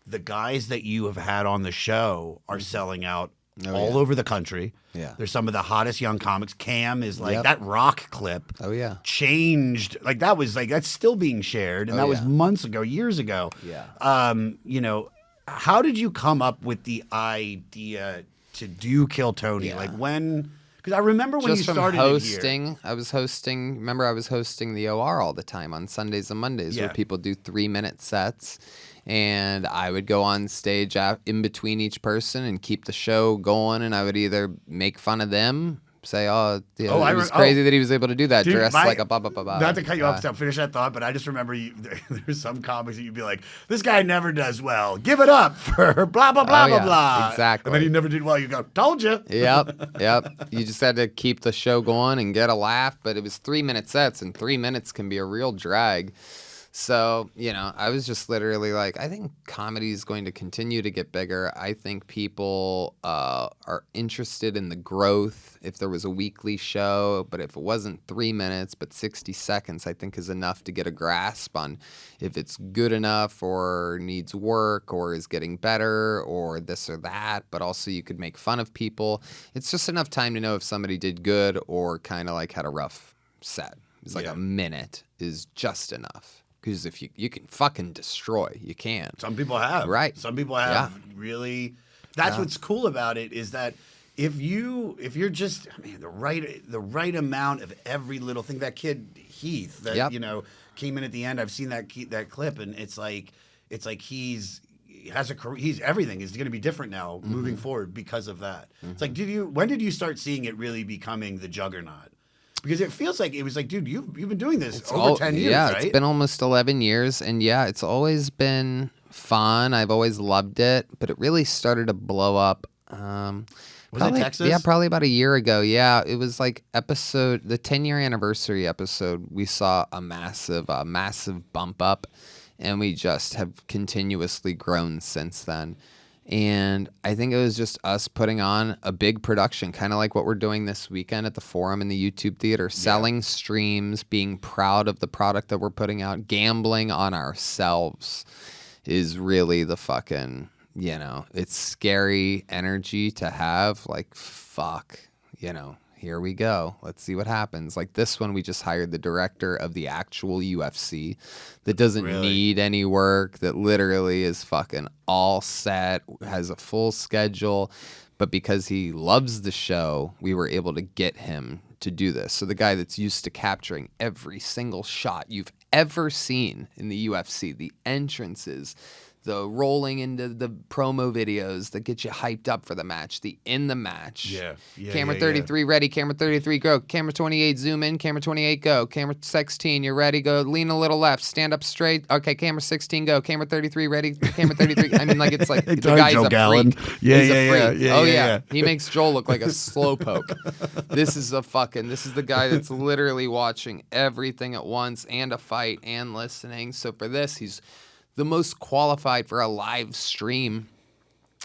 the guys that you have had on the show are selling out all over the country. Yeah. They're some of the hottest young comics. Cam is like that rock clip. Oh yeah. Changed. Like that's still being shared. And that was months ago, years ago. Yeah. You know, how did you come up with the idea to do Kill Tony? Yeah. Like when... Because I remember when you started hosting, it here. I was hosting the OR all the time on Sundays and Mondays where people do 3-minute sets. And I would go on stage in between each person and keep the show going. And I would either make fun of them, say, it was crazy that he was able to do that, dressed like a blah, blah, blah, blah. Not to cut you off, finish that thought, but I just remember there's some comics that you'd be like, this guy never does well. Give it up for blah, blah, blah, blah, blah. Exactly. And then he never did well. You go, told you. Yep. You just had to keep the show going and get a laugh, but it was 3-minute sets, and 3 minutes can be a real drag. So, I was just literally like, I think comedy is going to continue to get bigger. I think people are interested in the growth. If there was a weekly show, but if it wasn't 3 minutes, but 60 seconds, I think is enough to get a grasp on if it's good enough or needs work or is getting better or this or that. But also you could make fun of people. It's just enough time to know if somebody did good or kind of like had a rough set. It's like a minute is just enough. Because if you can fucking destroy, you can. Some people have. Right. Some people have really. That's what's cool about it is that if you're just the right amount of every little thing. That kid Heath that came in at the end. I've seen that clip and it's like he's has a career. He's everything is going to be different now moving forward because of that. It's like when did you start seeing it really becoming the juggernaut? Because it feels like it was like, dude, you've been doing this over 10 years, right? Yeah, it's been almost 11 years. And it's always been fun. I've always loved it. But it really started to blow up. Was it Texas? Yeah, probably about a year ago. Yeah, it was like the 10-year anniversary episode. We saw a massive bump up. And we just have continuously grown since then. And I think it was just us putting on a big production, kind of like what we're doing this weekend at the Forum in the YouTube Theater, selling streams, being proud of the product that we're putting out, gambling on ourselves is really the fucking, it's scary energy to have. Like, fuck, here we go. Let's see what happens. Like this one, we just hired the director of the actual UFC that doesn't need any work, that literally is fucking all set, has a full schedule. But because he loves the show, we were able to get him to do this. So the guy that's used to capturing every single shot you've ever seen in the UFC, the entrances, the rolling into the promo videos that get you hyped up for the match, the in the match. Camera 33 ready, camera 33 go, camera 28 zoom in, camera 28 go, camera 16 you're ready, go, lean a little left, stand up straight. Okay, camera 16 go, camera 33 ready, camera 33. I mean, like it's like the guy's a freak. He's a freak. Yeah. He makes Joel look like a slowpoke. This is the guy that's literally watching everything at once and a fight and listening. So for this, he's the most qualified for a live stream.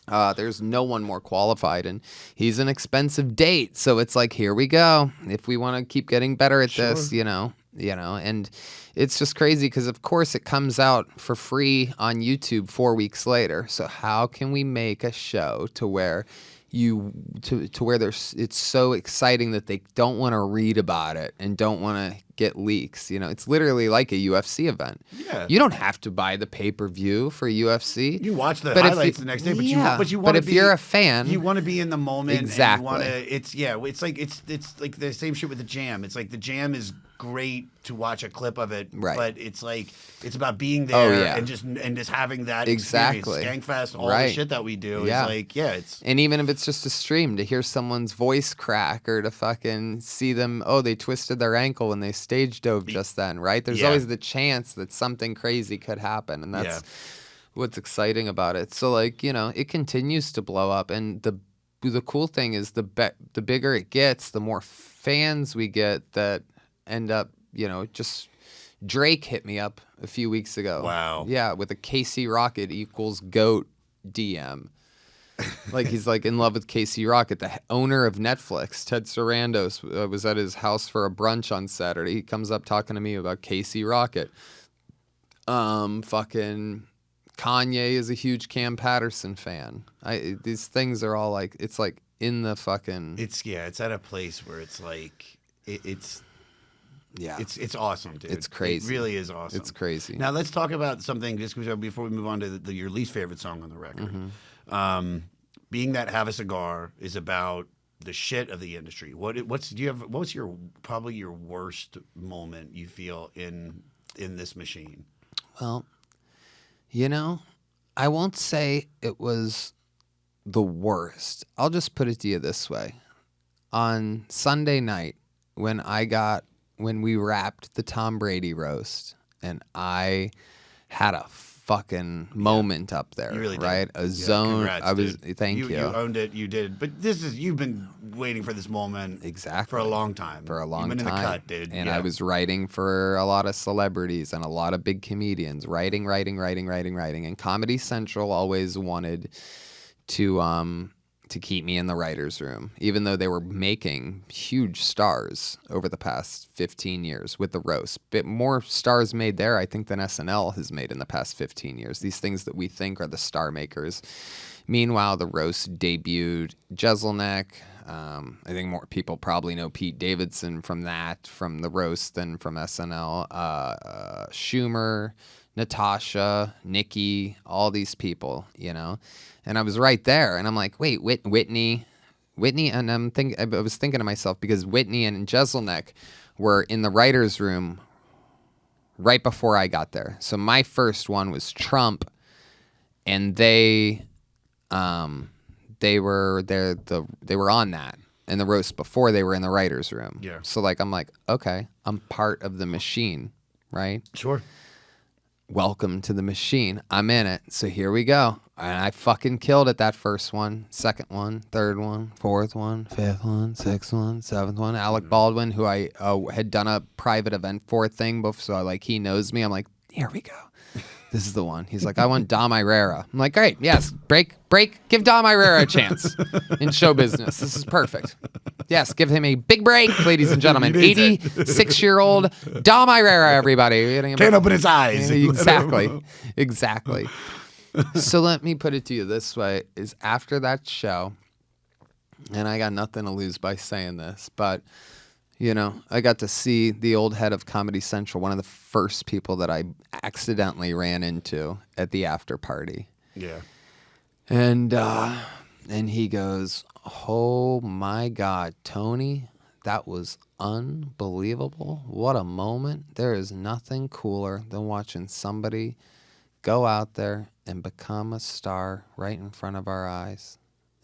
There's no one more qualified, and he's an expensive date. So it's like, here we go. If we want to keep getting better at this, and it's just crazy because, of course, it comes out for free on YouTube 4 weeks later. So how can we make a show to where it's so exciting that they don't want to read about it and don't want to get leaks? It's literally like a UFC event. Yeah. You don't have to buy the pay-per-view for UFC. You watch the highlights the next day, but you want to But if you're a fan, you want to be in the moment. Exactly. And it's like the same shit with the Jam. It's like the Jam is great to watch a clip of it, but it's like it's about being there and just having that experience. Skankfest, all the shit that we do is like it's. And even if it's just a stream, to hear someone's voice crack or to fucking see them, they twisted their ankle and they stage dove just then, right? There's always the chance that something crazy could happen, and that's what's exciting about it. So like, it continues to blow up, and the cool thing is the bigger it gets, the more fans we get that end up, just Drake hit me up a few weeks ago. Wow. Yeah, with a KC Rocket equals GOAT DM. Like he's like in love with KC Rocket, the owner of Netflix. Ted Sarandos was at his house for a brunch on Saturday. He comes up talking to me about KC Rocket. Fucking Kanye is a huge Cam Patterson fan. These things are all like, it's like in the fucking. It's at a place where it's like it's awesome, dude. It's crazy. It really is awesome. It's crazy. Now let's talk about something just before we move on to your least favorite song on the record. Mm-hmm. Being that Have a Cigar is about the shit of the industry. What's your probably your worst moment you feel in this machine? Well, I won't say it was the worst. I'll just put it to you this way. On Sunday night, when we wrapped the Tom Brady roast, and I had a fucking moment up there, You really right? did. A zone. Congrats, I was. dude. Thank you. You owned it. You did. But you've been waiting for this moment Exactly. for a long time. For a long You've been time. in the cut, dude. And I was writing for a lot of celebrities and a lot of big comedians. Writing. And Comedy Central always wanted to keep me in the writer's room, even though they were making huge stars over the past 15 years with the roast. Bit more stars made there, I think, than SNL has made in the past 15 years. These things that we think are the star makers. Meanwhile, the roast debuted Jeselnik. I think more people probably know Pete Davidson from the roast than from SNL. Schumer, Natasha, Nikki, all these people, you know. And I was right there, and I'm like, wait, Whitney, and I was thinking to myself, because Whitney and Jeselnik were in the writers' room right before I got there. So my first one was Trump, and they were there. They were on that in the roast before they were in the writers' room. Yeah. So I'm like, okay, I'm part of the machine, right? Sure. Welcome to the machine. I'm in it. So here we go. And I fucking killed it that first one, second one, third one, fourth one, fifth one, sixth one, seventh one. Alec Baldwin, who I had done a private event for thing before, so he knows me. I'm like, here we go. This is the one. He's like, I want Dom Irrera. I'm like, great, yes, break, give Dom Irrera a chance in show business. This is perfect. Yes, give him a big break, ladies and gentlemen. 86-year-old Dom Irrera, everybody. Can't open his eyes. Exactly. So let me put it to you this way, is after that show, and I got nothing to lose by saying this, but you know, I got to see the old head of Comedy Central, one of the first people that I accidentally ran into at the after party. Yeah. And he goes, "Oh my God, Tony, that was unbelievable. What a moment. There is nothing cooler than watching somebody go out there and become a star right in front of our eyes."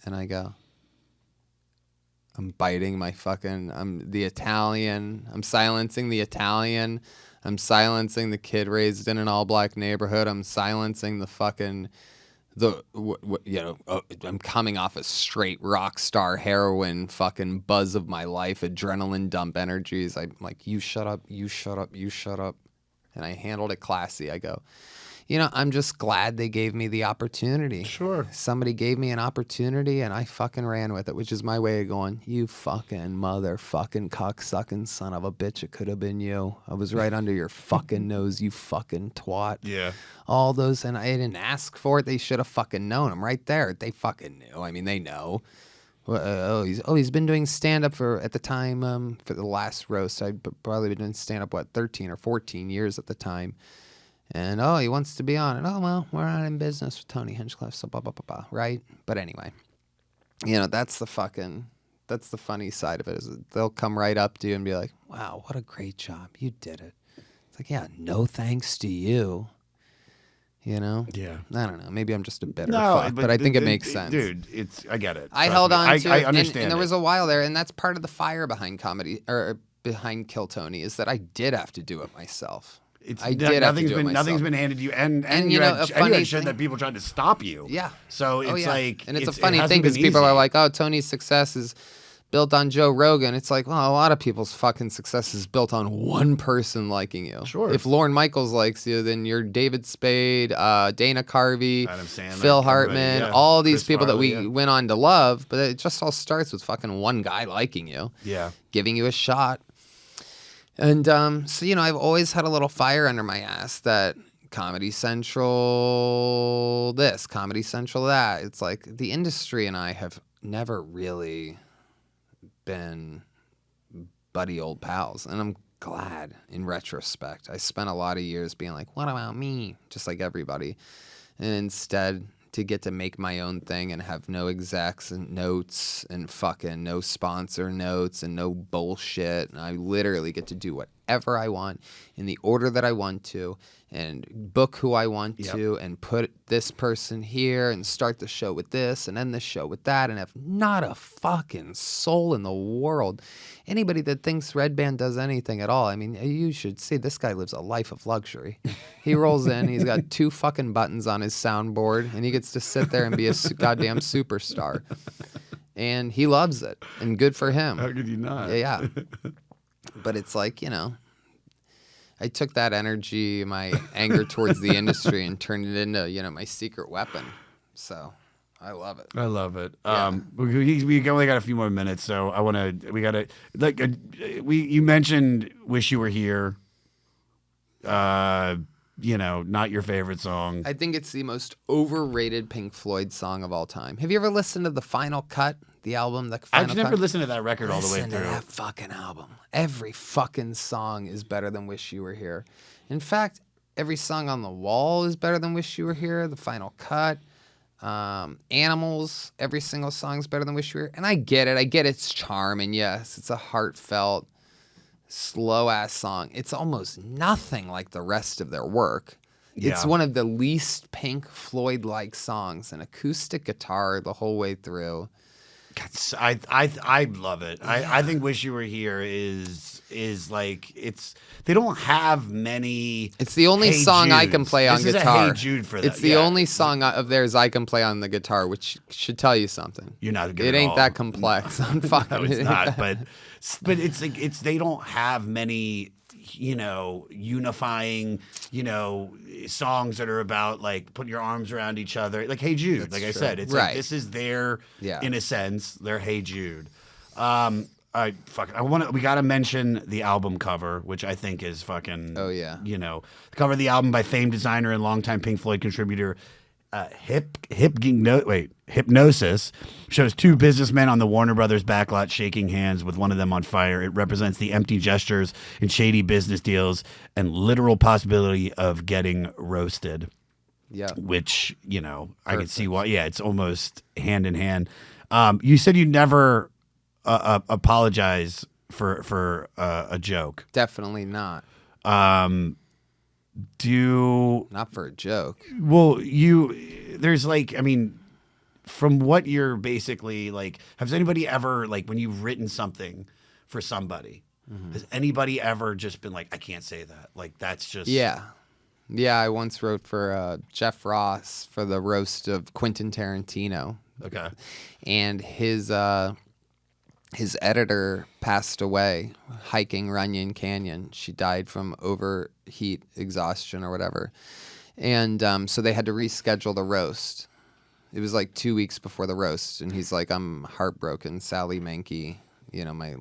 And I go, I'm biting my I'm the Italian. I'm silencing the Italian. I'm silencing the kid raised in an all-black neighborhood. I'm silencing I'm coming off a straight rock star heroin fucking buzz of my life, adrenaline dump energies. I'm like, you shut up, you shut up, you shut up. And I handled it classy. I go, you know, I'm just glad they gave me the opportunity. Sure. Somebody gave me an opportunity and I fucking ran with it, which is my way of going, you fucking motherfucking cocksucking son of a bitch. It could have been you. I was right under your fucking nose, you fucking twat. Yeah. All those, and I didn't ask for it. They should have fucking known. I'm right there. They fucking knew. I mean, they know. He's been doing stand-up at the time, for the last roast. I'd probably been doing stand-up, 13 or 14 years at the time. And, he wants to be on it. Oh, well, we're not in business with Tony Hinchcliffe, so blah, blah, blah, blah, right? But anyway, you know, that's the funny side of it, is that they'll come right up to you and be like, wow, what a great job. You did it. It's like, yeah, no thanks to you. You know? Yeah. I don't know. Maybe I'm just a bitter fuck, but I think it makes sense. Dude, I get it. I held on to it. I understand and there was a while there, and that's part of the fire behind comedy, or behind Kill Tony, is that I did have to do it myself. Nothing's been handed to you, and you had shit that people tried to stop you. Yeah. So it's and it's a funny thing because people are like, "Oh, Tony's success is built on Joe Rogan." It's like, well, a lot of people's fucking success is built on one person liking you. Sure. If Lorne Michaels likes you, then you're David Spade, Dana Carvey, Adam Sandler, Phil Hartman, all these Chris people Farley, that we went on to love. But it just all starts with fucking one guy liking you. Yeah. Giving you a shot. And so, you know, I've always had a little fire under my ass that Comedy Central this, Comedy Central that. It's like the industry and I have never really been buddy old pals. And I'm glad in retrospect. I spent a lot of years being like, what about me? Just like everybody. And instead to get to make my own thing and have no execs and notes and fucking no sponsor notes and no bullshit. And I literally get to do whatever I want in the order that I want to, and book who I want to, and put this person here, and start the show with this, and end the show with that, and have not a fucking soul in the world. Anybody that thinks Red Band does anything at all, I mean, you should see this guy lives a life of luxury. He rolls in, he's got 2 fucking buttons on his soundboard, and he gets to sit there and be a goddamn superstar. And he loves it, and good for him. How could you not? Yeah. But it's like, you know, I took that energy, my anger towards the industry, and turned it into, you know, my secret weapon. So I love it. I love it. Yeah. We only got a few more minutes, so you mentioned "Wish You Were Here." You know, not your favorite song. I think it's the most overrated Pink Floyd song of all time. Have you ever listened to the Final Cut, the album? I've never listened to that record all the way through. Listen to that fucking album. Every fucking song is better than Wish You Were Here. In fact, every song on the wall is better than Wish You Were Here. The Final Cut, Animals, every single song is better than Wish You Were Here. And I get it. I get its charm. And yes, it's a heartfelt, slow-ass song. It's almost nothing like the rest of their work. Yeah. It's one of the least Pink Floyd-like songs. An acoustic guitar the whole way through. I love it. Yeah. I think "Wish You Were Here" is like they don't have many. It's the only song I can play on guitar. Is a Hey Jude for that. It's the only song of theirs I can play on the guitar, which should tell you something. You're not good. It at ain't all. that complex. I'm fucking. No, it's not. But it's like they don't have many, you know, unifying, you know, songs that are about like putting your arms around each other. Like "Hey Jude," That's like true. I said, it's right. like this is their, in a sense, their "Hey Jude." We gotta mention the album cover, which I think is fucking. Oh yeah. You know, the cover of the album by famed designer and longtime Pink Floyd contributor, Hypnosis, shows 2 businessmen on the Warner Brothers backlot shaking hands with one of them on fire. It represents the empty gestures and shady business deals and literal possibility of getting roasted. Yeah. Which, you know, I can see why. Yeah, it's almost hand in hand. You said you never apologize for a joke. Definitely not. Not for a joke. Well, there's like, I mean, from what you're basically like, has anybody ever, like, when you've written something for somebody, has anybody ever just been like, I can't say that? Like, that's just. Yeah. Yeah, I once wrote for Jeff Ross for the roast of Quentin Tarantino. Okay. And his editor passed away hiking Runyon Canyon. She died from overheat exhaustion or whatever. And so they had to reschedule the roast. It was like 2 weeks before the roast. And he's like, I'm heartbroken. Sally Menke, you know, my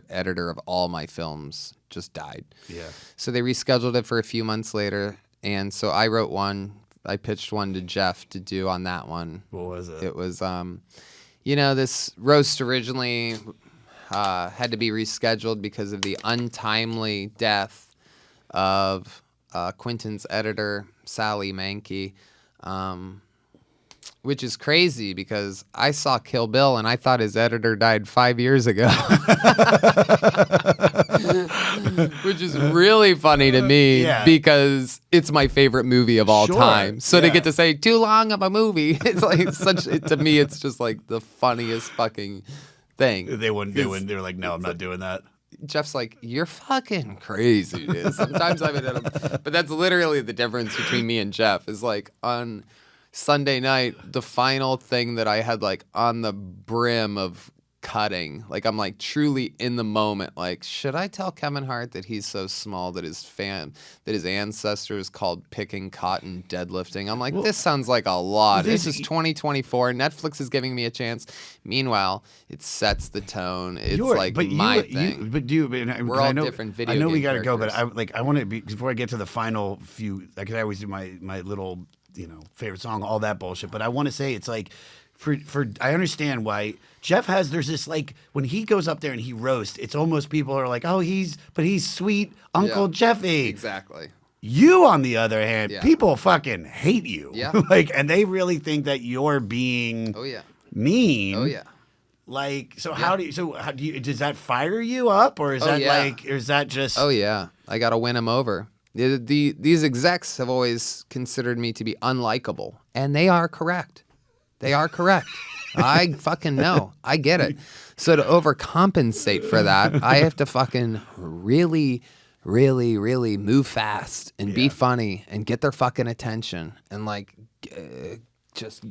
editor of all my films, just died. Yeah. So they rescheduled it for a few months later. And so I wrote one. I pitched one to Jeff to do on that one. What was it? It was, you know, this roast originally had to be rescheduled because of the untimely death of Quentin's editor, Sally Menke, which is crazy because I saw Kill Bill and I thought his editor died 5 years ago. Which is really funny to me because it's my favorite movie of all time. So to get to say too long of a movie, it's like to me, it's just like the funniest fucking thing. They wouldn't. They were like, no, I'm not doing that. Jeff's like, you're fucking crazy, dude. Sometimes I've been but that's literally the difference between me and Jeff is like on Sunday night, the final thing that I had like on the brim of cutting, like I'm like truly in the moment, like, should I tell Kevin Hart that he's so small that his ancestors called picking cotton deadlifting? I'm like, this sounds like a lot. This is 2024. Netflix is giving me a chance. Meanwhile, it sets the tone. It's my thing. We're all different video I know we got to go, but I want to be before I get to the final few. Because I always do my little, you know, favorite song, all that bullshit. But I want to say it's like. I understand why Jeff there's this like when he goes up there and he roasts, it's almost people are like, oh, he's sweet Uncle Jeffy. Exactly. You, on the other hand, people fucking hate you. Yeah. Like, and they really think that you're being mean. Oh yeah. Like, so how do you does that fire you up or is that like, or is that just? Oh yeah. I got to win them over. These execs have always considered me to be unlikable, and they are correct. They are correct. I fucking know. I get it. So to overcompensate for that, I have to fucking really, really, really move fast and be funny and get their fucking attention and like just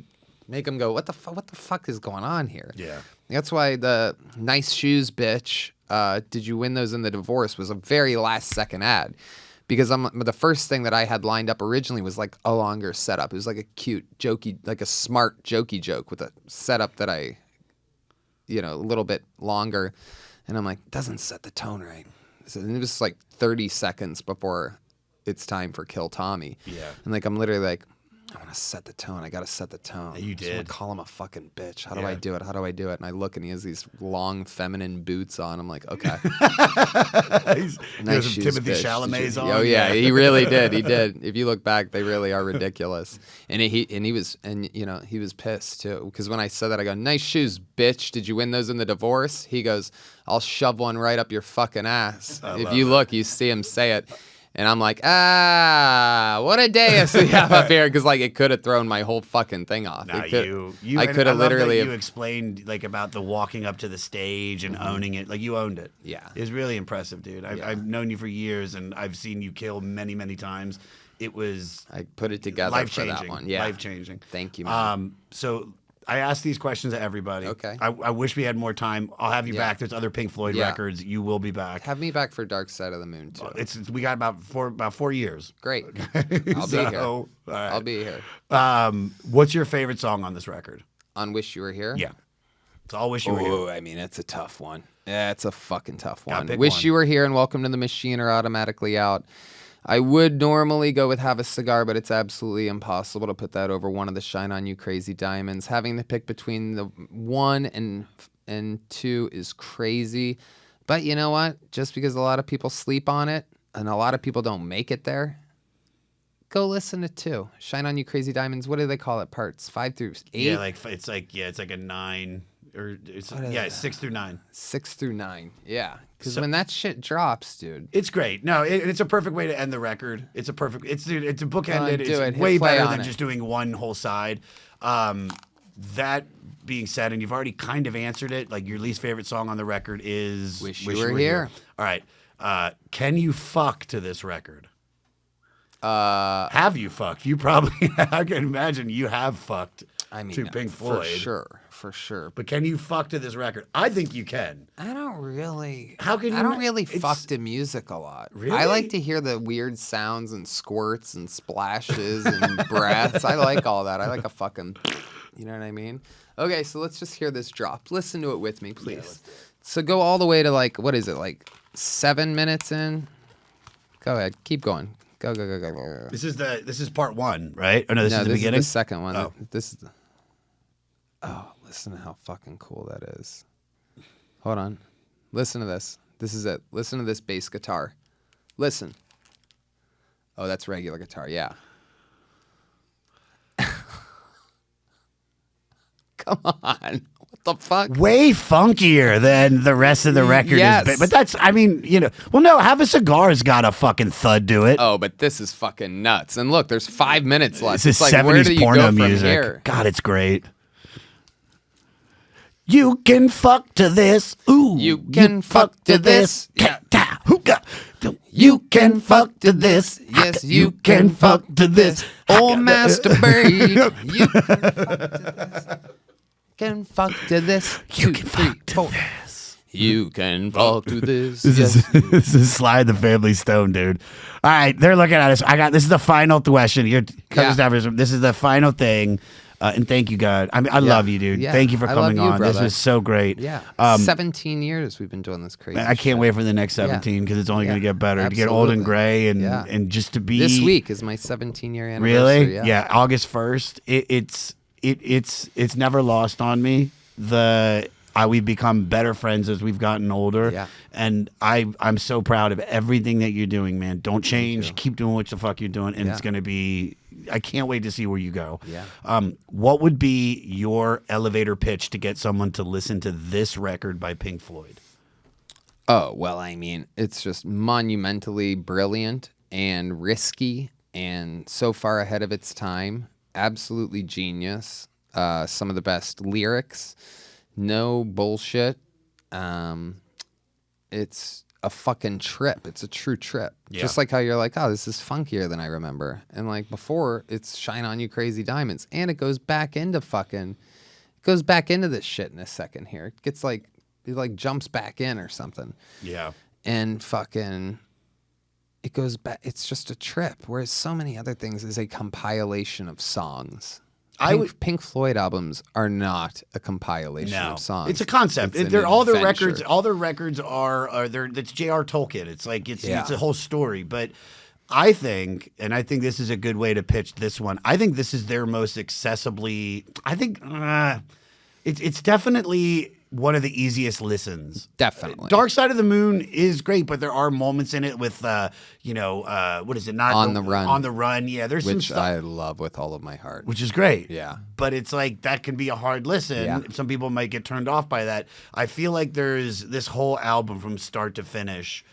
make them go, what the fuck is going on here? Yeah. That's why the nice shoes, bitch. Did you win those in the divorce? Was a very last second ad. Because the first thing that I had lined up originally was like a longer setup. It was like a cute, jokey, like a smart, jokey joke with a setup that a little bit longer. And I'm like, doesn't set the tone right. So, and it was like 30 seconds before it's time for Kill Tommy. Yeah. And like, I'm literally like, I'm going to set the tone. I got to set the tone. You did. I'm going to call him a fucking bitch. How do I do it? How do I do it? And I look and he has these long feminine boots on. I'm like, okay. Nice shoes, Timothy bitch. Chalamet's on. Oh yeah, he really did. He did. If you look back, they really are ridiculous. And he was pissed too. Because when I said that, I go, nice shoes, bitch. Did you win those in the divorce? He goes, I'll shove one right up your fucking ass. If you look, you see him say it. And I'm like, what a day we have up here, because like it could have thrown my whole fucking thing off. Nah, I could have literally. You explained like about the walking up to the stage and owning it. Like you owned it. Yeah, it was really impressive, dude. I've known you for years, and I've seen you kill many, many times. It was I put it together life-changing, for that one. Yeah, life-changing. Thank you, man. So I asked these questions to everybody. Okay. I wish we had more time. I'll have you back. There's other Pink Floyd records. You will be back. Have me back for Dark Side of the Moon too. We got about 4 years. Great. I'll be here. All right. I'll be here. What's your favorite song on this record? On Wish You Were Here? Yeah. So I'll Wish You Were Here. Oh, I mean, it's a tough one. Yeah, it's a fucking tough one. Pick Wish one. You Were Here and Welcome to the Machine are automatically out. I would normally go with Have a Cigar, but it's absolutely impossible to put that over one of the Shine On You Crazy Diamonds. Having to pick between the 1 and 2 is crazy. But you know what? Just because a lot of people sleep on it and a lot of people don't make it there, go listen to 2. Shine On You Crazy Diamonds. What do they call it? Parts 5 through 8? Yeah, it's like a 9 or it's 6 through 9. 6 through 9. Yeah. Because when that shit drops, dude. It's great. No, it's a perfect way to end the record. It's a bookended. It's way play better on than it. just doing one whole side. That being said, and you've already kind of answered it, like your least favorite song on the record is Wish You Were Here. All right. Can you fuck to this record? Have you fucked? You probably, I can imagine you have fucked to Pink Floyd. For sure. But can you fuck to this record? I think you can. I don't really. How can you? I don't really fuck to music a lot. Really? I like to hear the weird sounds and squirts and splashes and breaths. I like all that. I like a fucking. You know what I mean? Okay, so let's just hear this drop. Listen to it with me, please. So go all the way to like, what is it, like 7 minutes in? Go ahead. Keep going. Go. This is part 1, right? Oh no, this is the beginning. Is the second one. Oh. This is. Listen to how fucking cool that is. Hold on. Listen to this. This is it. Listen to this bass guitar. Listen. Oh, that's regular guitar. Yeah. Come on. What the fuck? Way funkier than the rest of the record Yes. is. But that's, I mean, well, no, Have a Cigar's got a fucking thud to it. Oh, but this is fucking nuts. And look, there's 5 minutes left. This is It's like, where do 70s you porno go from music. here? God, it's great. You can fuck to this. Ooh. You can fuck to this. Yeah. You can fuck to this. Yes, You can fuck to this. Oh, masturbate. You can fuck to this. You can fuck to this. You can fuck to this. This is Sly the Family Stone, dude. All right, they're looking at us. This is the final question. This is the final thing. And thank you, God. I mean, I love you, dude. Yeah. Thank you for I love coming you, on. This brother. was so great. Yeah. 17 years we've been doing this crazy I can't wait for the next 17 because it's only going to get better. To get old and gray and just to be. This week is my 17-year anniversary. Really? Yeah. August 1st. It's never lost on me. We've become better friends as we've gotten older. Yeah. And I'm so proud of everything that you're doing, man. Don't change. Keep doing what the fuck you're doing. And it's going to be. I can't wait to see where you go. Yeah. What would be your elevator pitch to get someone to listen to this record by Pink Floyd? Oh, well, I mean, it's just monumentally brilliant and risky and so far ahead of its time. Absolutely genius. Some of the best lyrics. No bullshit. It's a fucking trip. It's a true trip. Yeah. Just like how you're like, oh, this is funkier than I remember. And like before, it's Shine On You Crazy Diamonds. And it goes back into this shit in a second here. It gets like, it like jumps back in or something. Yeah. And fucking, it goes back. It's just a trip. Whereas so many other things is a compilation of songs. Pink Floyd albums are not a compilation of songs. It's a concept. All their records are it's J.R. Tolkien. It's like it's a whole story. But I think this is a good way to pitch this one. I think this is their most accessibly. I think it's definitely one of the easiest listens. Definitely. Dark Side of the Moon is great, but there are moments in it with, what is it? Not On the Run. On the Run, yeah. There's some stuff. Which I love with all of my heart. Which is great. Yeah. But it's like, that can be a hard listen. Yeah. Some people might get turned off by that. I feel like there's this whole album from start to finish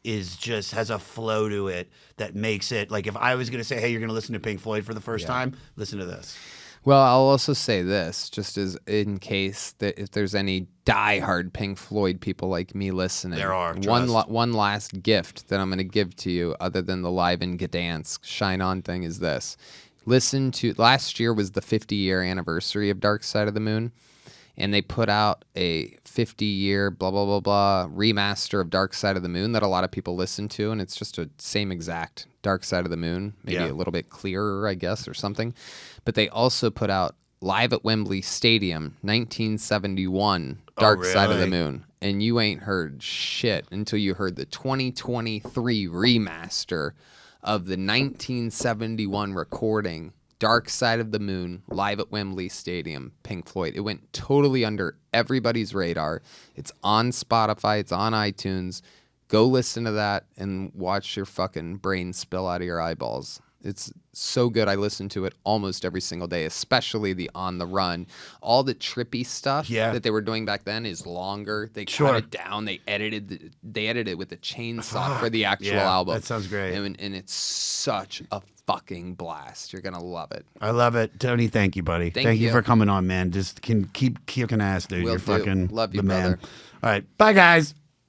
has a flow to it that makes it, like if I was going to say, hey, you're going to listen to Pink Floyd for the first time, listen to this. Well, I'll also say this, just as in case that if there's any diehard Pink Floyd people like me listening, there are. One last gift that I'm going to give to you, other than the Live in Gdansk Shine On thing, is this: listen to. Last year was the 50-year anniversary of Dark Side of the Moon, and they put out a 50-year blah blah blah blah remaster of Dark Side of the Moon that a lot of people listen to, and it's just a same exact Dark Side of the Moon, maybe a little bit clearer, I guess, or something. But they also put out Live at Wembley Stadium, 1971, Dark Side of the Moon. And you ain't heard shit until you heard the 2023 remaster of the 1971 recording, Dark Side of the Moon, Live at Wembley Stadium, Pink Floyd. It went totally under everybody's radar. It's on Spotify. It's on iTunes. Go listen to that and watch your fucking brain spill out of your eyeballs. It's so good. I listen to it almost every single day, especially the On the Run. All the trippy stuff that they were doing back then is longer. They cut it down. They edited it with a chainsaw for the actual album. That sounds great. And it's such a fucking blast. You're gonna love it. I love it. Tony, thank you, buddy. Thank you for coming on, man. Just keep kicking ass, dude. You're fucking love you, the man. brother. All right. Bye, guys.